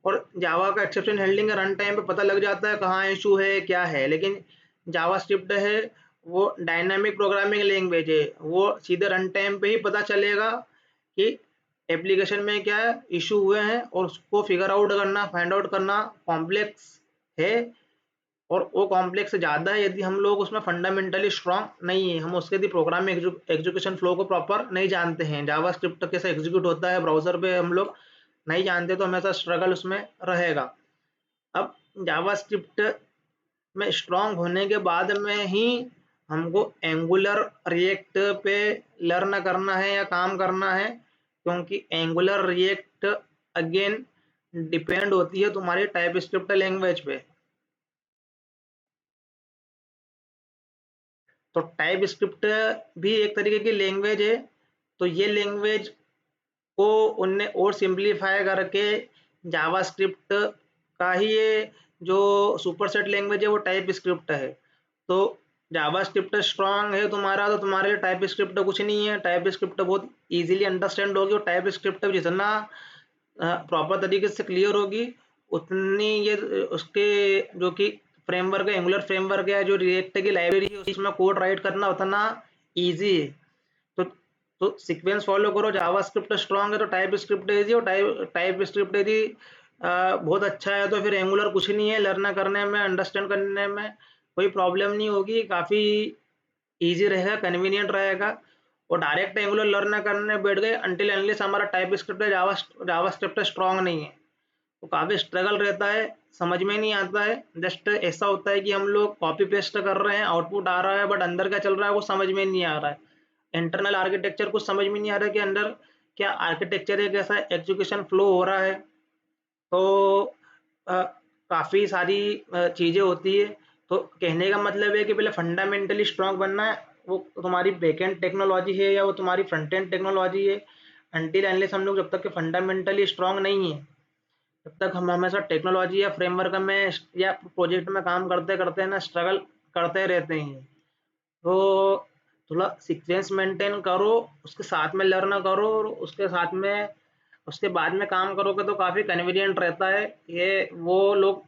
और जावा का एक्सेप्शन हैंडलिंग रन टाइम पे पता लग जाता है कहाँ इशू है क्या है। लेकिन जावास्क्रिप्ट है, वो डायनामिक प्रोग्रामिंग लैंग्वेज है, वो सीधे रन टाइम पे ही पता चलेगा कि एप्लीकेशन में क्या इशू हुए हैं और उसको फिगर आउट करना, फाइंड आउट करना कॉम्प्लेक्स है, और वो कॉम्प्लेक्स ज़्यादा है यदि हम लोग उसमें फंडामेंटली स्ट्रांग नहीं है, हम उसके यदि प्रोग्राम एग्जीक्यूशन फ्लो को प्रॉपर नहीं जानते हैं, जावास्क्रिप्ट कैसे एग्जीक्यूट होता है ब्राउजर पे हम लोग नहीं जानते, तो हमेशा स्ट्रगल उसमें रहेगा। अब जावास्क्रिप्ट में स्ट्रांग होने के बाद में ही हमको एंगुलर रिएक्ट पे लर्न करना है या काम करना है, क्योंकि एंगुलर रिएक्ट अगेन डिपेंड होती है तुम्हारी टाइप स्क्रिप्ट लैंग्वेज पे। तो टाइप स्क्रिप्ट भी एक तरीके की लैंग्वेज है, तो ये लैंग्वेज को उनने और सिंप्लीफाई करके जावास्क्रिप्ट का ही ये जो सुपरसेट लैंग्वेज है वो टाइप स्क्रिप्ट है। तो जावास्क्रिप्ट स्ट्रांग है तुम्हारा, तो तुम्हारे लिए टाइप स्क्रिप्ट कुछ नहीं है, टाइप स्क्रिप्ट बहुत इजीली अंडरस्टैंड होगी, और टाइप स्क्रिप्ट जितना प्रॉपर तरीके से क्लियर होगी उतनी ये उसके जो कि फ्रेमवर्क है, एंगुलर फ्रेमवर्क है, जो रिएक्ट की लाइब्रेरी है उसमें कोड राइट करना उतना ईजी है। तो सीक्वेंस फॉलो करो, जावास्क्रिप्ट स्ट्रांग है तो टाइप स्क्रिप्ट इजी, और टाइप स्क्रिप्ट यदि बहुत अच्छा है तो फिर एंगुलर कुछ नहीं है, लर्न करने में अंडरस्टैंड करने में कोई प्रॉब्लम नहीं होगी, काफ़ी ईजी रहेगा, कन्वीनियंट रहेगा। और डायरेक्ट एंगुलर लर्न करने बैठ गए अनटिल अनलेस हमारा टाइप स्क्रिप्ट है, जावास्क्रिप्ट स्ट्रांग नहीं है, तो काफ़ी स्ट्रगल रहता है, समझ में नहीं आता है। जस्ट ऐसा होता है कि हम लोग कॉपी पेस्ट कर रहे हैं, आउटपुट आ रहा है, बट अंदर क्या चल रहा है वो समझ में नहीं आ रहा है, इंटरनल आर्किटेक्चर कुछ समझ में नहीं आ रहा है कि अंदर क्या आर्किटेक्चर है, कैसा एग्जीक्यूशन फ्लो हो रहा है। तो काफ़ी सारी चीज़ें होती है। तो कहने का मतलब है कि पहले फंडामेंटली स्ट्रांग बनना है, वो तुम्हारी बैकएंड टेक्नोलॉजी है या वो तुम्हारी फ्रंट एंड टेक्नोलॉजी है, अनटिल अनलेस हम लोग जब तक कि फंडामेंटली स्ट्रांग नहीं है तब तक हम हमेशा टेक्नोलॉजी या फ्रेमवर्क में या प्रोजेक्ट में काम करते करते ना स्ट्रगल करते रहते हैं। तो थोड़ा सीक्वेंस मेंटेन करो, उसके साथ में लर्न करो, और उसके साथ में उसके बाद में काम करोगे तो काफ़ी कन्वीनियंट रहता है। ये वो लोग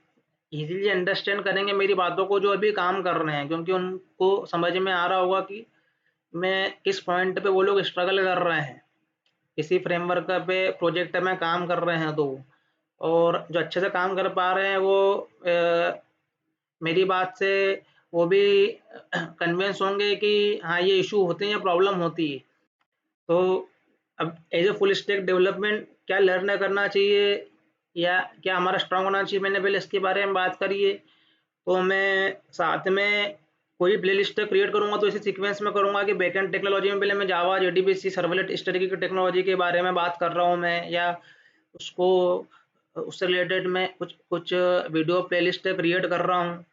इजीली अंडरस्टैंड करेंगे मेरी बातों को जो अभी काम कर रहे हैं, क्योंकि उनको समझ में आ रहा होगा कि मैं किस पॉइंट पे वो लोग स्ट्रगल कर रहे हैं, किसी फ्रेमवर्क पे प्रोजेक्ट में काम कर रहे हैं, तो और जो अच्छे से काम कर पा रहे हैं वो मेरी बात से वो भी कन्विंस होंगे कि हाँ ये इशू होते हैं या प्रॉब्लम होती है। तो अब as a full stack development क्या लर्न करना चाहिए या क्या हमारा स्ट्रांग होना चाहिए, मैंने पहले इसके बारे में बात करी है। तो मैं साथ में कोई प्लेलिस्ट क्रिएट करूंगा तो इसी सीक्वेंस में करूंगा कि बैकएंड टेक्नोलॉजी में पहले मैं जावा जेडीबीसी सर्वलेट इस तरीके की टेक्नोलॉजी के बारे में बात कर रहा हूँ मैं, या उसको उससे रिलेटेड मैं कुछ कुछ वीडियो प्लेलिस्ट क्रिएट कर रहा हूँ,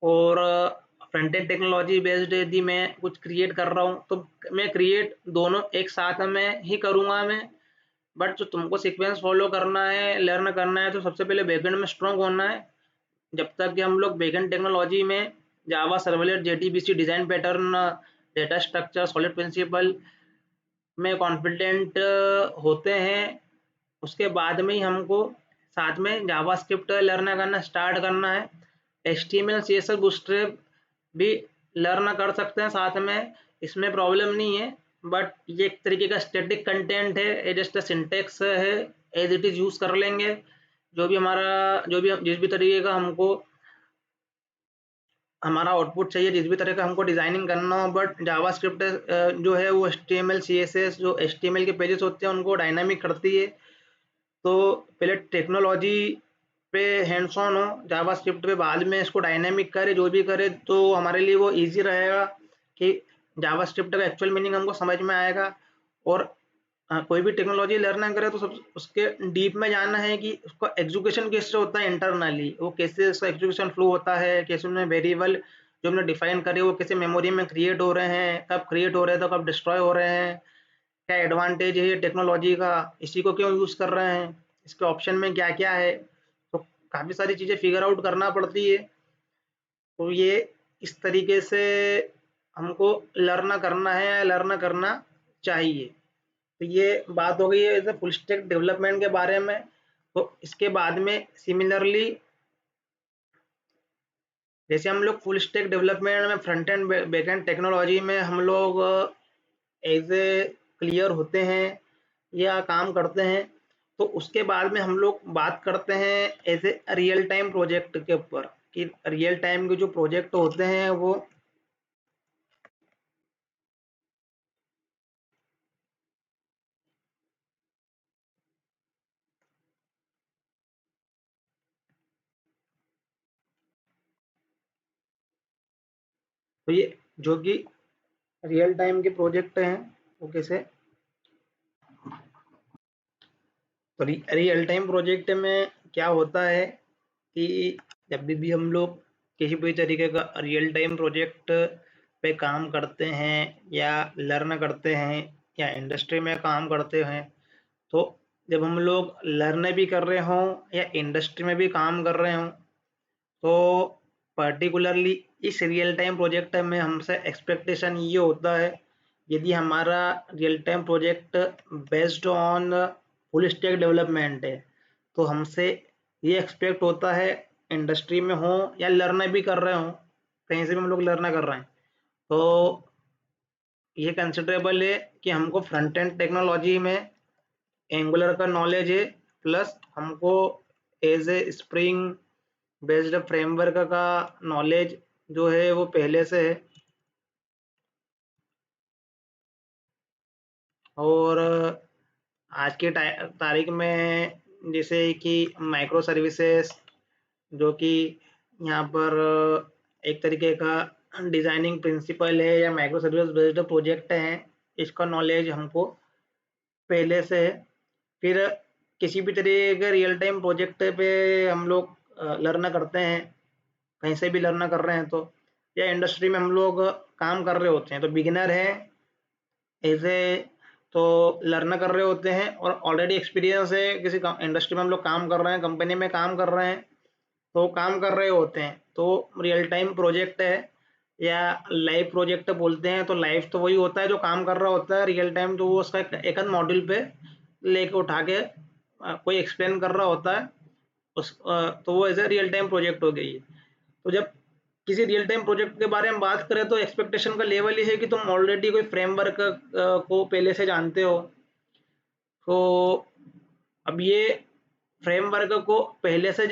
और फ्रंट एंड टेक्नोलॉजी बेस्ड यदि मैं कुछ क्रिएट कर रहा हूँ तो मैं क्रिएट दोनों एक साथ में ही करूँगा मैं। बट जो तुमको सीक्वेंस फॉलो करना है, लर्न करना है, तो सबसे पहले बैकएंड में स्ट्रांग होना है। जब तक कि हम लोग बैकएंड टेक्नोलॉजी में Java servlet JDBC design pattern data structure solid principle में कॉन्फिडेंट होते हैं, उसके बाद में ही हमको साथ में जावास्क्रिप्ट लर्न करना स्टार्ट करना है। एचटीएमएल सीएसएस बूटस्ट्रैप भी लर्न कर सकते हैं साथ में, इसमें प्रॉब्लम नहीं है, बट ये एक तरीके का स्टैटिक कंटेंट है, ये जस्ट सिंटेक्स है, एज इट इज़ यूज़ कर लेंगे। जो भी जिस भी तरीके का हमको हमारा आउटपुट चाहिए, जिस भी तरह का हमको डिज़ाइनिंग करना हो, बट जावास्क्रिप्ट जो है वो एचटीएमएल सीएसएस जो एचटीएमएल के पेजेस होते हैं उनको डायनामिक करती है। तो पहले टेक्नोलॉजी पे हैंड्स ऑन हो, जावास्क्रिप्ट पे बाद में इसको डायनामिक करे, जो भी करे तो हमारे लिए वो इजी रहेगा कि जावास्क्रिप्ट का एक्चुअल मीनिंग हमको समझ में आएगा। और कोई भी टेक्नोलॉजी लर्न करे तो सब उसके डीप में जानना है कि उसका एग्जीक्यूशन कैसे होता है, इंटरनली वो कैसे उसका एग्जीक्यूशन फ्लो होता है, कैसे उन्हें वेरिएबल जो हमने डिफाइन करे वो कैसे मेमोरी में क्रिएट हो रहे हैं, कब क्रिएट हो रहे हैं तो कब डिस्ट्रॉय हो रहे हैं, क्या एडवांटेज है ये टेक्नोलॉजी का, इसी को क्यों यूज़ कर रहे हैं, इसके ऑप्शन में क्या क्या है। तो काफ़ी सारी चीज़ें फिगर आउट करना पड़ती है। तो ये इस तरीके से हमको लर्न करना है या लर्न करना चाहिए। तो ये बात हो गई है जैसे फुल स्टैक डेवलपमेंट के बारे में। तो इसके बाद में सिमिलरली जैसे हम लोग फुल स्टैक डेवलपमेंट में front end back and technology में हम लोग एज ए क्लियर होते हैं, या काम करते हैं। तो उसके बाद में हम लोग बात करते हैं as a real time project के ऊपर कि रियल टाइम के जो प्रोजेक्ट होते हैं वो तो ये जो कि रियल टाइम के प्रोजेक्ट हैं वो कैसे, तो रियल टाइम प्रोजेक्ट में क्या होता है कि जब भी हम लोग किसी भी तरीके का रियल टाइम प्रोजेक्ट पे काम करते हैं या लर्न करते हैं या इंडस्ट्री में काम करते हैं, तो जब हम लोग लर्न भी कर रहे हों या इंडस्ट्री में भी काम कर रहे हों, तो पर्टिकुलरली इस रियल टाइम प्रोजेक्ट में हमसे एक्सपेक्टेशन ये होता है, यदि हमारा real time project based on full stack development है, तो हमसे ये एक्सपेक्ट होता है इंडस्ट्री में हो या लर्न भी कर रहे हो, कहीं से भी हम लोग लर्न कर रहे हैं, तो ये कंसिडरेबल है कि हमको फ्रंट एंड टेक्नोलॉजी में एंगुलर का नॉलेज है, प्लस हमको as a spring based framework का नॉलेज जो है वो पहले से है। और आज की तारीख में जैसे कि माइक्रो सर्विसेज जो कि यहाँ पर एक तरीके का डिजाइनिंग प्रिंसिपल है या माइक्रो सर्विस बेस्ड प्रोजेक्ट हैं, इसका नॉलेज हमको पहले से है। फिर किसी भी तरीके के रियल टाइम प्रोजेक्ट पे हम लोग लर्न करते हैं, कहीं से भी लर्न कर रहे हैं तो, या इंडस्ट्री में हम लोग काम कर रहे होते हैं तो बिगिनर है ऐसे, तो लर्न कर रहे होते हैं और ऑलरेडी एक्सपीरियंस है किसी इंडस्ट्री में हम लोग काम कर रहे हैं, कंपनी में काम कर रहे हैं, तो काम कर रहे होते हैं तो रियल टाइम प्रोजेक्ट है या लाइव प्रोजेक्ट बोलते हैं। तो लाइव तो वही होता है जो काम कर रहा होता है, रियल टाइम तो वो उसका एक मॉड्यूल पे लेके उठा के कोई एक्सप्लेन कर रहा होता है तो वो as a real time project हो गई है। तो जब किसी रियल टाइम प्रोजेक्ट के बारे में बात करें तो एक्सपेक्टेशन का लेवल ये है कि तुम ऑलरेडी कोई फ्रेमवर्क को पहले से जानते हो, तो अब ये फ्रेमवर्क को पहले से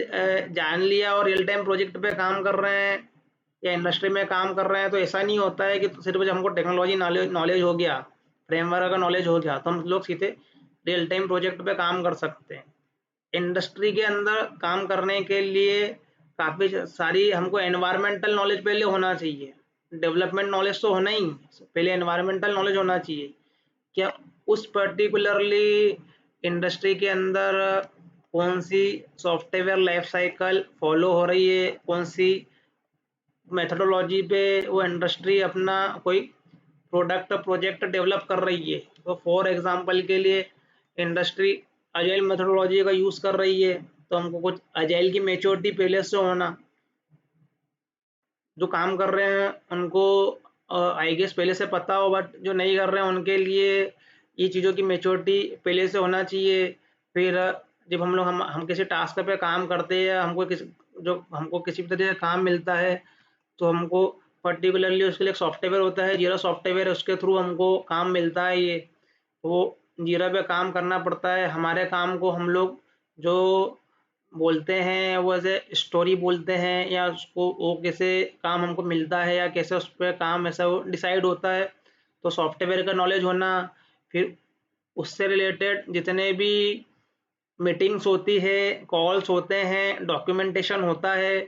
जान लिया और रियल टाइम प्रोजेक्ट पे काम कर रहे हैं या इंडस्ट्री में काम कर रहे हैं, तो ऐसा नहीं होता है कि सिर्फ जब हमको टेक्नोलॉजी नॉलेज नॉलेज हो गया, फ्रेमवर्क का नॉलेज हो गया तो हम लोग सीधे रियल टाइम प्रोजेक्ट पे काम कर सकते हैं। इंडस्ट्री के अंदर काम करने के लिए काफ़ी सारी हमको एनवायरमेंटल नॉलेज पहले होना चाहिए, डेवलपमेंट नॉलेज तो होना ही, पहले एनवायरमेंटल नॉलेज होना चाहिए क्या उस पर्टिकुलरली इंडस्ट्री के अंदर कौन सी सॉफ्टवेयर लाइफ साइकिल फॉलो हो रही है, कौन सी मेथोडोलॉजी पे वो इंडस्ट्री अपना कोई प्रोडक्ट प्रोजेक्ट डेवलप कर रही है। तो फॉर एग्जांपल के लिए इंडस्ट्री अजाइल मेथोडोलॉजी का यूज़ कर रही है, तो हमको कुछ अजाइल की मेच्योरिटी पहले से होना, जो काम कर रहे हैं उनको आई गेस पहले से पता हो, बट जो नहीं कर रहे हैं उनके लिए ये चीज़ों की मेच्योरिटी पहले से होना चाहिए। फिर जब हम लोग हम किसी टास्क पे काम करते हैं, हमको किसी भी तरह का काम मिलता है, तो हमको पर्टिकुलरली उसके लिए एक सॉफ्टवेयर होता है, जीरा सॉफ्टवेयर, उसके थ्रू हमको काम मिलता है ये, वो जीरा पे काम करना पड़ता है। हमारे काम को हम लोग जो बोलते हैं वो ऐसे स्टोरी बोलते हैं, या उसको वो कैसे काम हमको मिलता है या कैसे उस पर काम ऐसा वो डिसाइड होता है, तो सॉफ्टवेयर का नॉलेज होना। फिर उससे रिलेटेड जितने भी मीटिंग्स होती है, कॉल्स होते हैं, डॉक्यूमेंटेशन होता है,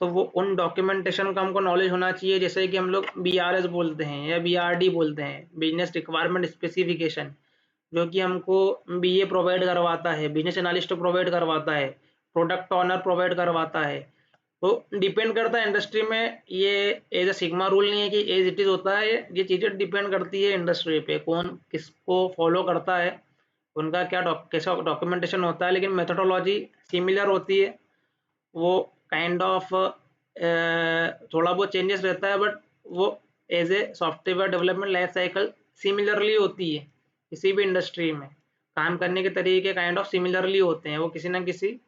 तो वो उन डॉक्यूमेंटेशन का हमको नॉलेज होना चाहिए, जैसे कि हम लोग बीआरएस बोलते हैं या बीआरडी बोलते हैं, बिजनेस रिक्वायरमेंट स्पेसिफिकेशन, जो कि हमको बीए प्रोवाइड करवाता है, बिजनेस एनालिस्ट प्रोवाइड करवाता है, प्रोडक्ट ऑनर प्रोवाइड करवाता है। तो डिपेंड करता है इंडस्ट्री में, ये एज अ सिग्मा रूल नहीं है कि एज इट इज़ होता है, ये चीज़ें डिपेंड करती है इंडस्ट्री पे कौन किसको फॉलो करता है, उनका क्या कैसा डॉक्यूमेंटेशन होता है, लेकिन मेथोडोलॉजी सिमिलर होती है। वो काइंड ऑफ थोड़ा बहुत चेंजेस रहता है, बट वो as a software development life cycle similarly होती है। किसी भी इंडस्ट्री में काम करने के तरीके काइंड ऑफ सिमिलरली होते हैं, वो किसी ना किसी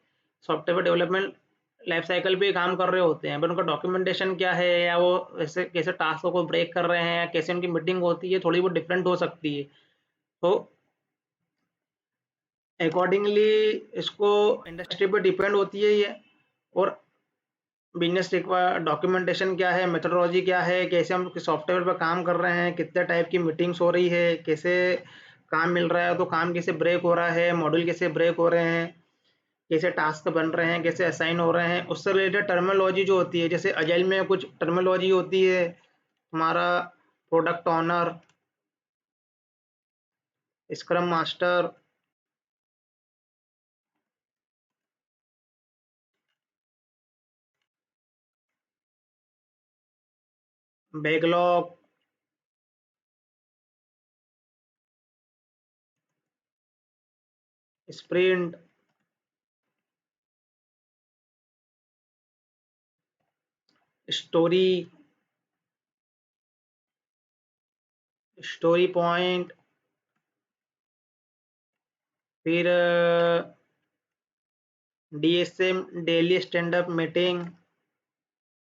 सॉफ्टवेयर डेवलपमेंट लाइफ साइकिल पे काम कर रहे होते हैं, बट उनका डॉक्यूमेंटेशन क्या है या वो ऐसे कैसे टास्क को ब्रेक कर रहे हैं, कैसे उनकी मीटिंग होती है, थोड़ी बहुत डिफरेंट हो सकती है। तो अकॉर्डिंगली इसको इंडस्ट्री पे डिपेंड होती है ये। और बिजनेस डॉक्यूमेंटेशन क्या है, मेथोडोलॉजी क्या है, कैसे हम सॉफ्टवेयर पर काम कर रहे हैं, कितने टाइप की मीटिंग्स हो रही है, कैसे काम मिल रहा है तो काम कैसे ब्रेक हो रहा है, मॉड्यूल कैसे ब्रेक हो रहे हैं, कैसे टास्क बन रहे हैं, कैसे असाइन हो रहे हैं, उससे रिलेटेड टर्मिनोलॉजी जो होती है, जैसे अजाइल में कुछ टर्मिनोलॉजी होती है, हमारा product owner, scrum master, backlog, sprint, story, story point, फिर DSM, daily stand up meeting,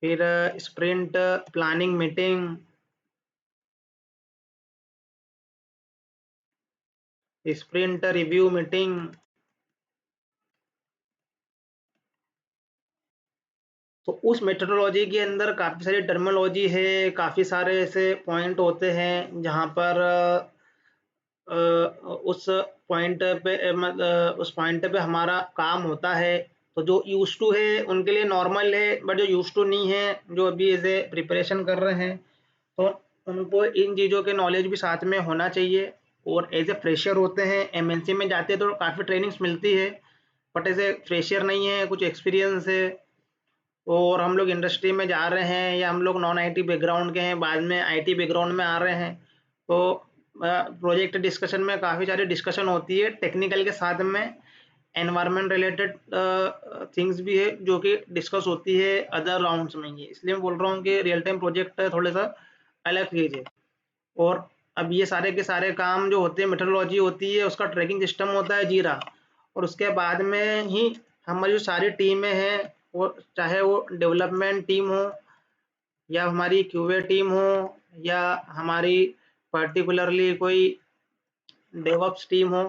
फिर sprint planning meeting, sprint review meeting. तो उस मेथोडोलॉजी के अंदर काफ़ी सारी टर्मिनोलॉजी है, काफ़ी सारे ऐसे पॉइंट होते हैं जहाँ पर अ, उस पॉइंट पे उस पॉइंट पे हमारा काम होता है। तो जो यूज़ टू है उनके लिए नॉर्मल है, बट जो यूज़ टू नहीं है, जो अभी ऐसे प्रिपरेशन कर रहे हैं, तो उनको इन चीज़ों के नॉलेज भी साथ में होना चाहिए। और एज ए फ्रेशर होते हैं, एमएनसी में जाते हैं तो काफ़ी ट्रेनिंग्स मिलती है, बट एज ए फ्रेशर नहीं है, कुछ एक्सपीरियंस है और हम लोग इंडस्ट्री में जा रहे हैं या हम लोग नॉन आईटी बैकग्राउंड के हैं, बाद में आईटी बैकग्राउंड में आ रहे हैं, तो प्रोजेक्ट डिस्कशन में काफ़ी सारी डिस्कशन होती है टेक्निकल के साथ में। एनवायरनमेंट रिलेटेड थिंग्स भी है जो कि डिस्कस होती है अदर राउंड्स में ही, इसलिए मैं बोल रहा हूँ कि रियल टाइम प्रोजेक्ट थोड़ा सा अलग चीज़ है। और अब ये सारे के सारे काम जो होते हैं, मेथोडोलॉजी होती है, उसका ट्रैकिंग सिस्टम होता है जीरा। और उसके बाद में ही हमारी जो सारी टीमें हैं, वो चाहे वो डेवलपमेंट टीम हो या हमारी क्यूए टीम हो या हमारी पर्टिकुलरली कोई डेवऑप्स टीम हो,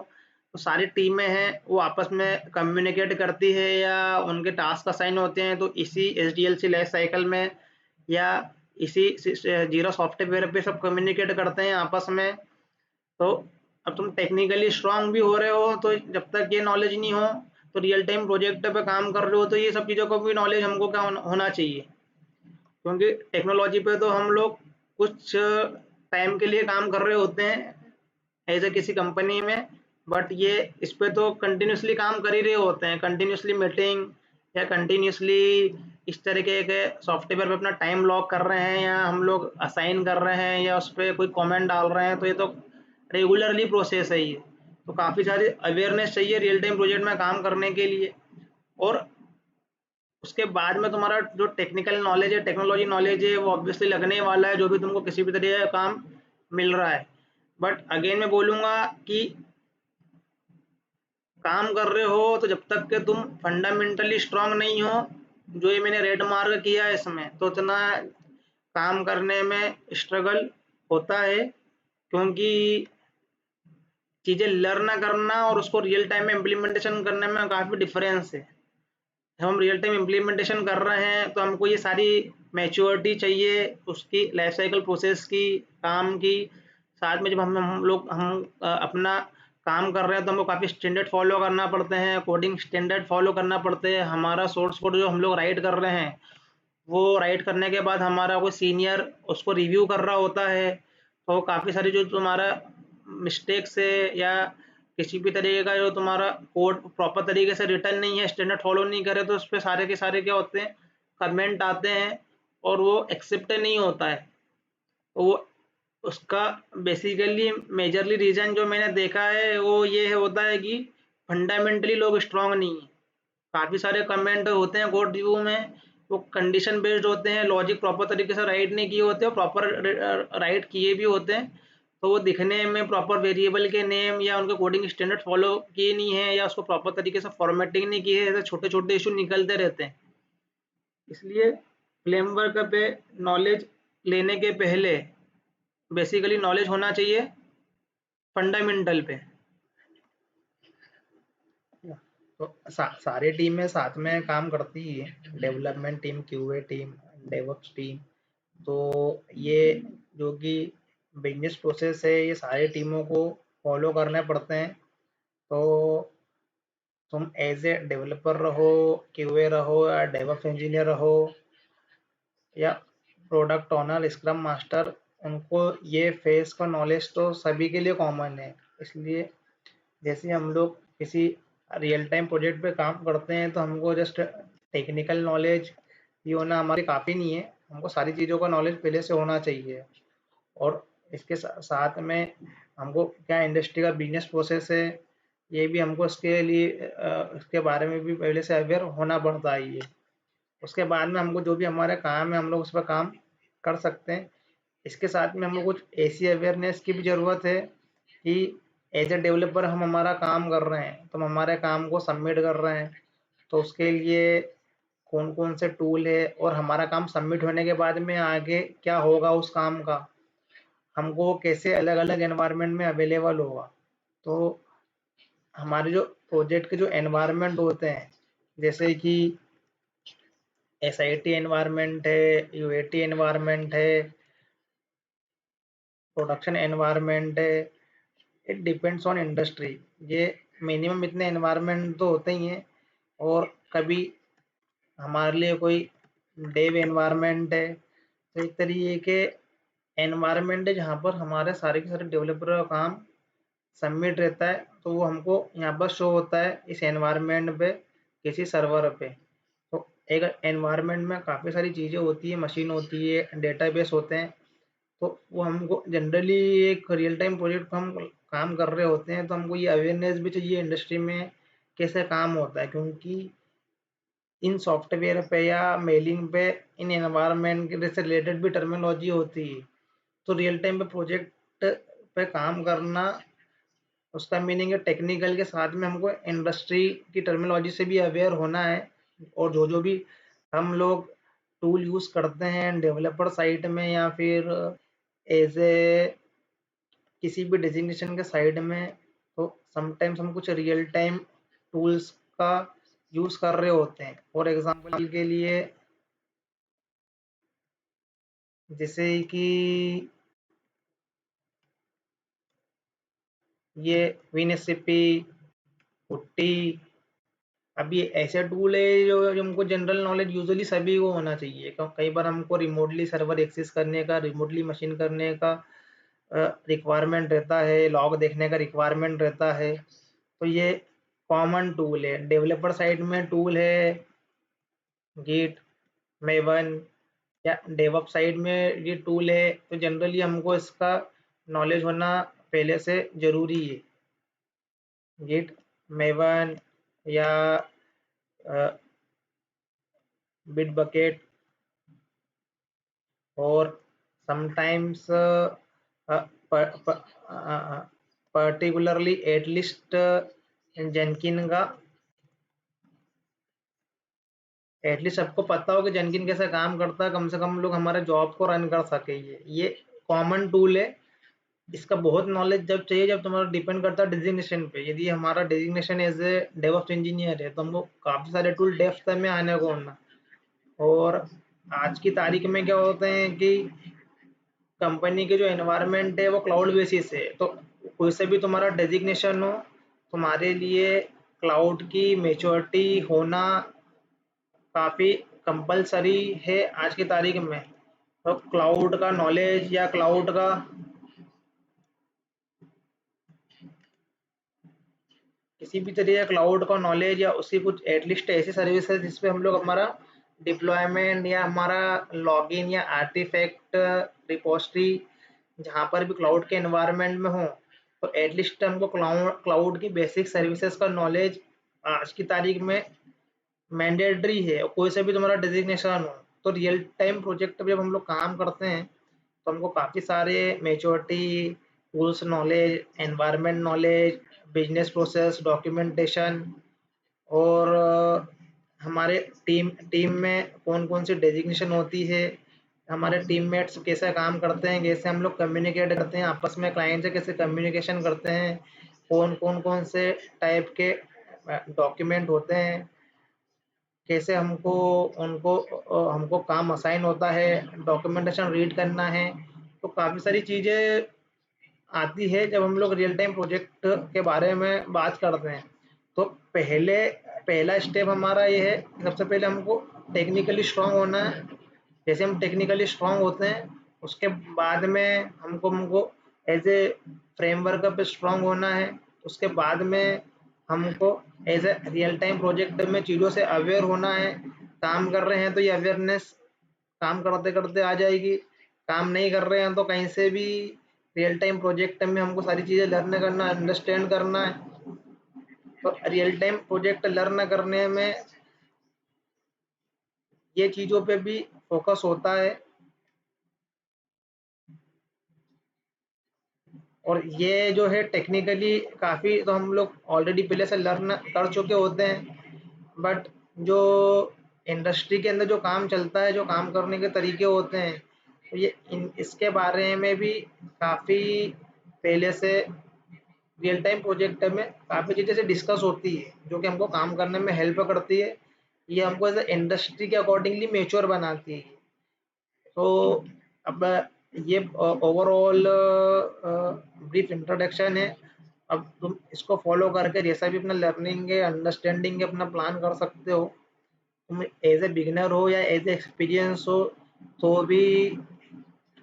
तो सारी टीमें हैं वो आपस में कम्युनिकेट करती है या उनके टास्क असाइन होते हैं, तो इसी एसडीएलसी लाइफ साइकिल में या इसी जीरो सॉफ्टवेयर पे सब कम्युनिकेट करते हैं आपस में। तो अब तुम टेक्निकली स्ट्रांग भी हो रहे हो, तो जब तक ये नॉलेज नहीं हो, तो रियल टाइम प्रोजेक्ट पे काम कर रहे हो, तो ये सब चीज़ों का भी नॉलेज हमको क्या होना चाहिए। क्योंकि टेक्नोलॉजी पे तो हम लोग कुछ टाइम के लिए काम कर रहे होते हैं एज ए किसी कंपनी में, बट ये इस पे तो कंटिन्यूसली काम कर ही रहे होते हैं, कंटिन्यूसली मीटिंग या कंटिन्यूसली इस तरीके के सॉफ्टवेयर पे अपना टाइम लॉग कर रहे हैं या हम लोग असाइन कर रहे हैं या उस पर कोई कमेंट डाल रहे हैं, तो ये तो रेगुलरली प्रोसेस है ये। तो काफ़ी सारी अवेयरनेस चाहिए रियल टाइम प्रोजेक्ट में काम करने के लिए। और उसके बाद में तुम्हारा जो टेक्निकल नॉलेज है, टेक्नोलॉजी नॉलेज है, वो ऑब्वियसली लगने वाला है जो भी तुमको किसी भी तरीके का काम मिल रहा है। बट अगेन मैं बोलूँगा कि काम कर रहे हो तो जब तक कि तुम फंडामेंटली स्ट्रांग नहीं हो, जो ये मैंने रेड मार्क किया है इसमें, तो उतना काम करने में स्ट्रगल होता है। क्योंकि चीज़ें लर्न करना और उसको रियल टाइम में इम्प्लीमेंटेशन करने में काफ़ी डिफरेंस है। हम रियल टाइम इम्प्लीमेंटेशन कर रहे हैं तो हमको ये सारी मैच्योरिटी चाहिए, उसकी लाइफ साइकिल प्रोसेस की, काम की। साथ में जब हम अपना काम कर रहे हैं तो हमको काफ़ी स्टैंडर्ड फॉलो करना पड़ते हैं, कोडिंग स्टैंडर्ड फॉलो करना पड़ते हैं। हमारा सोर्स कोड जो हम लोग राइट कर रहे हैं, वो राइट करने के बाद हमारा कोई सीनियर उसको रिव्यू कर रहा होता है, तो काफ़ी सारी जो तुम्हारा मिस्टेक्स है या किसी भी तरीके का जो तुम्हारा कोड प्रॉपर तरीके से रिटर्न नहीं है, स्टैंडर्ड फॉलो नहीं करे, तो उस पर सारे के सारे क्या होते हैं, कमेंट आते हैं और वो एक्सेप्ट नहीं होता है। तो वो उसका बेसिकली मेजरली रीज़न जो मैंने देखा है वो ये होता है कि फंडामेंटली लोग स्ट्रांग नहीं है। काफ़ी सारे कमेंट होते हैं कोड रिव्यू में, वो कंडीशन बेस्ड होते हैं, लॉजिक प्रॉपर तरीके से राइट नहीं किए होते और प्रॉपर राइट किए भी होते हैं, तो वो दिखने में प्रॉपर वेरिएबल के नेम या उनके कोडिंग स्टैंडर्ड फॉलो किए नहीं है या उसको प्रॉपर तरीके से फॉर्मेटिंग नहीं की है, ऐसे छोटे छोटे इशू निकलते रहते हैं। इसलिए फ्रेमवर्क पे नॉलेज लेने के पहले बेसिकली नॉलेज होना चाहिए फंडामेंटल पे। तो सारी टीमें साथ में काम करती ही है, development team, QA team, DevOps team. तो ये जो कि बिजनेस प्रोसेस है, ये सारी टीमों को फॉलो करने पड़ते हैं। तो तुम एज ए डेवलपर रहो, क्यूए रहो, या डेवऑप्स इंजीनियर रहो, या प्रोडक्ट ओनर, स्क्रम मास्टर, उनको ये फेस का नॉलेज तो सभी के लिए कॉमन है। इसलिए जैसे हम लोग किसी रियल टाइम प्रोजेक्ट पे काम करते हैं, तो हमको जस्ट टेक्निकल नॉलेज ये होना हमारे काफ़ी नहीं है, हमको सारी चीज़ों का नॉलेज पहले से होना चाहिए। और इसके साथ में हमको क्या इंडस्ट्री का बिजनेस प्रोसेस है, ये भी हमको इसके लिए इसके बारे में भी पहले से अवेयर होना पड़ता है। ये उसके बाद में हमको जो भी हमारा काम है, हम लोग उस पर काम कर सकते हैं। इसके साथ में हमको कुछ ऐसी अवेयरनेस की भी ज़रूरत है कि एज ए डेवलपर हम हमारा काम कर रहे हैं, तो हम हमारे काम को सबमिट कर रहे हैं, तो उसके लिए कौन कौन से टूल है, और हमारा काम सबमिट होने के बाद में आगे क्या होगा उस काम का, हमको वो कैसे अलग अलग एनवायरनमेंट में अवेलेबल होगा। तो हमारे जो प्रोजेक्ट के जो एनवायरनमेंट होते हैं, जैसे कि SIT एनवायरनमेंट है, UAT एनवायरनमेंट है, प्रोडक्शन एनवायरनमेंट है, इट डिपेंड्स ऑन इंडस्ट्री। ये मिनिमम इतने एनवायरनमेंट तो होते ही हैं। और कभी हमारे लिए कोई डेव एनवायरनमेंट है, तो एक तरीके के एनवायरनमेंट है जहाँ पर हमारे सारे के सारे डेवलपर का काम सबमिट रहता है, तो वो हमको यहाँ पर शो होता है इस एनवायरनमेंट पे, किसी सर्वर पे। तो एक एनवायरनमेंट में काफ़ी सारी चीज़ें होती है, मशीन होती है, डेटाबेस होते हैं। तो वो हमको जनरली एक रियल टाइम प्रोजेक्ट पर हम काम कर रहे होते हैं, तो हमको ये अवेयरनेस भी चाहिए इंडस्ट्री में कैसे काम होता है, क्योंकि इन सॉफ्टवेयर पे या मेलिंग पे इन एनवायरनमेंट से रिलेटेड भी टर्मिनोलॉजी होती है। तो रियल टाइम पे प्रोजेक्ट पे काम करना, उसका मीनिंग है टेक्निकल के साथ में हमको इंडस्ट्री की टर्मिनोलॉजी से भी अवेयर होना है। और जो जो भी हम लोग टूल यूज़ करते हैं डेवलपर साइट में, या फिर एज ए किसी भी डेजिग्नेशन के साइड में, तो समटाइम्स हम कुछ रियल टाइम टूल्स का यूज़ कर रहे होते हैं। फॉर एग्जांपल के लिए, जैसे कि ये विनएससीपी, पुट्टी, अब ये ऐसे टूल है जो हमको जनरल नॉलेज यूजुअली सभी को होना चाहिए। कई बार हमको रिमोटली सर्वर एक्सेस करने का, रिमोटली मशीन करने का रिक्वायरमेंट रहता है, लॉग देखने का रिक्वायरमेंट रहता है। तो ये कॉमन टूल है। डेवलपर साइड में टूल है गिट, मेवन, या डेवअप साइड में ये टूल है, तो जनरली हमको इसका नॉलेज होना पहले से ज़रूरी है। गिट, मेवन, या बिट बकेट, और समटाइम्स पर्टिकुलरली एटलीस्ट जेनकिन का, एटलीस्ट सबको पता हो कि जेनकिन कैसे काम करता है, कम से कम लोग हमारे जॉब को रन कर सके। ये कॉमन टूल है। इसका बहुत नॉलेज जब चाहिए, जब तुम्हारा डिपेंड करता है डिजिग्नेशन पे। यदि हमारा designation as a DevOps engineer है, तो हमको काफ़ी सारे टूल डेप्थ में आने को होना। और आज की तारीख में क्या होते हैं कि कंपनी के जो एनवायरनमेंट है वो क्लाउड बेसिस है, तो कोई से भी तुम्हारा डेजिग्नेशन हो, तुम्हारे लिए क्लाउड की मेच्योरिटी होना काफ़ी कंपलसरी है आज की तारीख में। तो क्लाउड का नॉलेज, या क्लाउड का किसी भी तरीके का क्लाउड का नॉलेज, या उसकी कुछ एटलीस्ट ऐसी सर्विसेज जिस पे हम लोग हमारा डिप्लॉयमेंट, या हमारा लॉगिन, या आर्टिफैक्ट रिपोजिटरी जहाँ पर भी क्लाउड के एनवायरनमेंट में हो, तो एटलीस्ट हमको क्लाउड क्लाउड की बेसिक सर्विसेज का नॉलेज आज की तारीख में मैंडेटरी है। कोई से भी तुम्हारा डेजिग्नेशन हो, तो रियल टाइम प्रोजेक्ट पे जब हम लोग काम करते हैं, तो हमको काफ़ी सारे maturity, tools knowledge, environment knowledge, business process, documentation, और हमारे टीम टीम में कौन कौन सी डेजिग्नेशन होती है, हमारे टीममेट्स कैसे काम करते हैं, कैसे हम लोग कम्युनिकेट करते हैं आपस में, क्लाइंट से कैसे कम्युनिकेशन करते हैं, कौन कौन कौन से टाइप के डॉक्यूमेंट होते हैं, कैसे हमको काम असाइन होता है, डॉक्यूमेंटेशन रीड करना है, तो काफ़ी सारी चीज़ें आती है जब हम लोग रियल टाइम प्रोजेक्ट के बारे में बात करते हैं। तो पहला स्टेप हमारा ये है, सबसे पहले हमको टेक्निकली स्ट्रांग होना है। जैसे हम टेक्निकली स्ट्रांग होते हैं, उसके बाद में हमको एज ए फ्रेमवर्क पे स्ट्रांग होना है। उसके बाद में हमको as a real time project में चीज़ों से अवेयर होना है। काम कर रहे हैं तो ये अवेयरनेस काम करते करते आ जाएगी, काम नहीं कर रहे हैं तो कहीं से भी रियल टाइम प्रोजेक्ट में हमको सारी चीज़ें लर्न करना, अंडरस्टैंड करना है। तो रियल टाइम प्रोजेक्ट लर्न करने में ये चीज़ों पे भी फोकस होता है। और ये जो है टेक्निकली काफ़ी तो हम लोग ऑलरेडी पहले से लर्न कर चुके होते हैं, बट जो इंडस्ट्री के अंदर जो काम चलता है, जो काम करने के तरीके होते हैं, तो ये इसके बारे में भी काफ़ी पहले से रियल टाइम प्रोजेक्ट में काफ़ी चीज़ें से डिस्कस होती है, जो कि हमको काम करने में हेल्प करती है। ये हमको एज इंडस्ट्री के अकॉर्डिंगली मेच्योर बनाती है। तो अब ये ओवरऑल ब्रीफ इंट्रोडक्शन है। अब तुम इसको फॉलो करके जैसा भी अपना लर्निंग है, अंडरस्टैंडिंग है, अपना प्लान कर सकते हो। तुम एज ए बिगिनर हो या एज ए एक्सपीरियंस हो, तो भी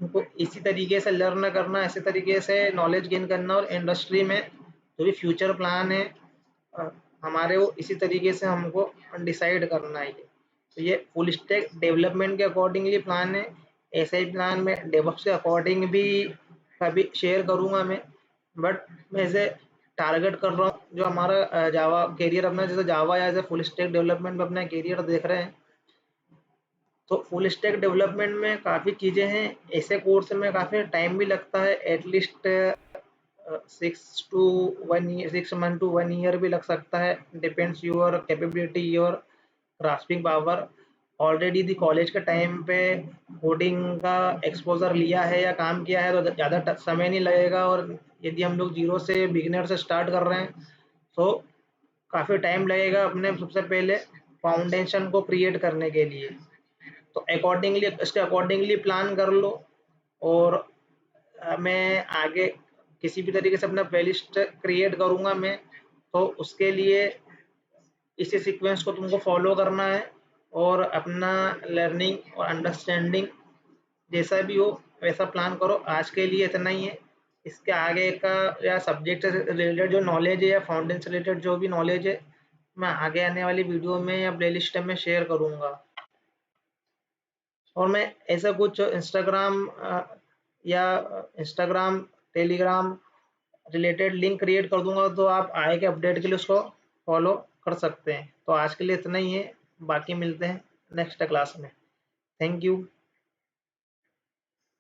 तुमको इसी तरीके से लर्न करना, इसी तरीके से नॉलेज गेन करना, और इंडस्ट्री में जो भी फ्यूचर प्लान है अ, हमारे, वो इसी तरीके से हमको डिसाइड करना है। तो ये फुल स्टैक डेवलपमेंट के अकॉर्डिंगली प्लान है। ऐसे ही प्लान में डेवऑप्स के अकॉर्डिंग भी कभी शेयर करूँगा मैं, बट मैं इसे टारगेट कर रहा हूँ जो हमारा जावा करियर अपना, जैसे जावा या as a full stack development में अपना करियर देख रहे हैं। तो फुल स्टैक डेवलपमेंट में काफ़ी चीज़ें हैं, ऐसे कोर्स में काफ़ी टाइम भी लगता है, एटलीस्ट 6 मंथ टू 1 ईयर भी लग सकता है, depends your capability, your grasping power. Already the college के टाइम पे कोडिंग का एक्सपोजर लिया है या काम किया है तो ज़्यादा समय नहीं लगेगा। और यदि हम लोग जीरो से बिगिनर से स्टार्ट कर रहे हैं, तो काफ़ी टाइम लगेगा अपने सबसे पहले फाउंडेशन को क्रिएट करने के लिए। तो अकॉर्डिंगली, इसके अकॉर्डिंगली प्लान कर लो। और मैं आगे किसी भी तरीके से अपना प्लेलिस्ट क्रिएट करूँगा मैं, तो उसके लिए इसी सीक्वेंस को तुमको फॉलो करना है, और अपना लर्निंग और अंडरस्टैंडिंग जैसा भी हो वैसा प्लान करो। आज के लिए इतना ही है। इसके आगे का या सब्जेक्ट से रिलेटेड जो नॉलेज है या फाउंडेशन से रिलेटेड जो भी नॉलेज है, मैं आगे आने वाली वीडियो में या प्लेलिस्ट में शेयर करूँगा। और मैं ऐसा कुछ Instagram, Telegram related link create कर दूंगा, तो आप आए के अपडेट के लिए उसको फॉलो कर सकते हैं। तो आज के लिए इतना ही है, बाकी मिलते हैं नेक्स्ट क्लास में। Thank you.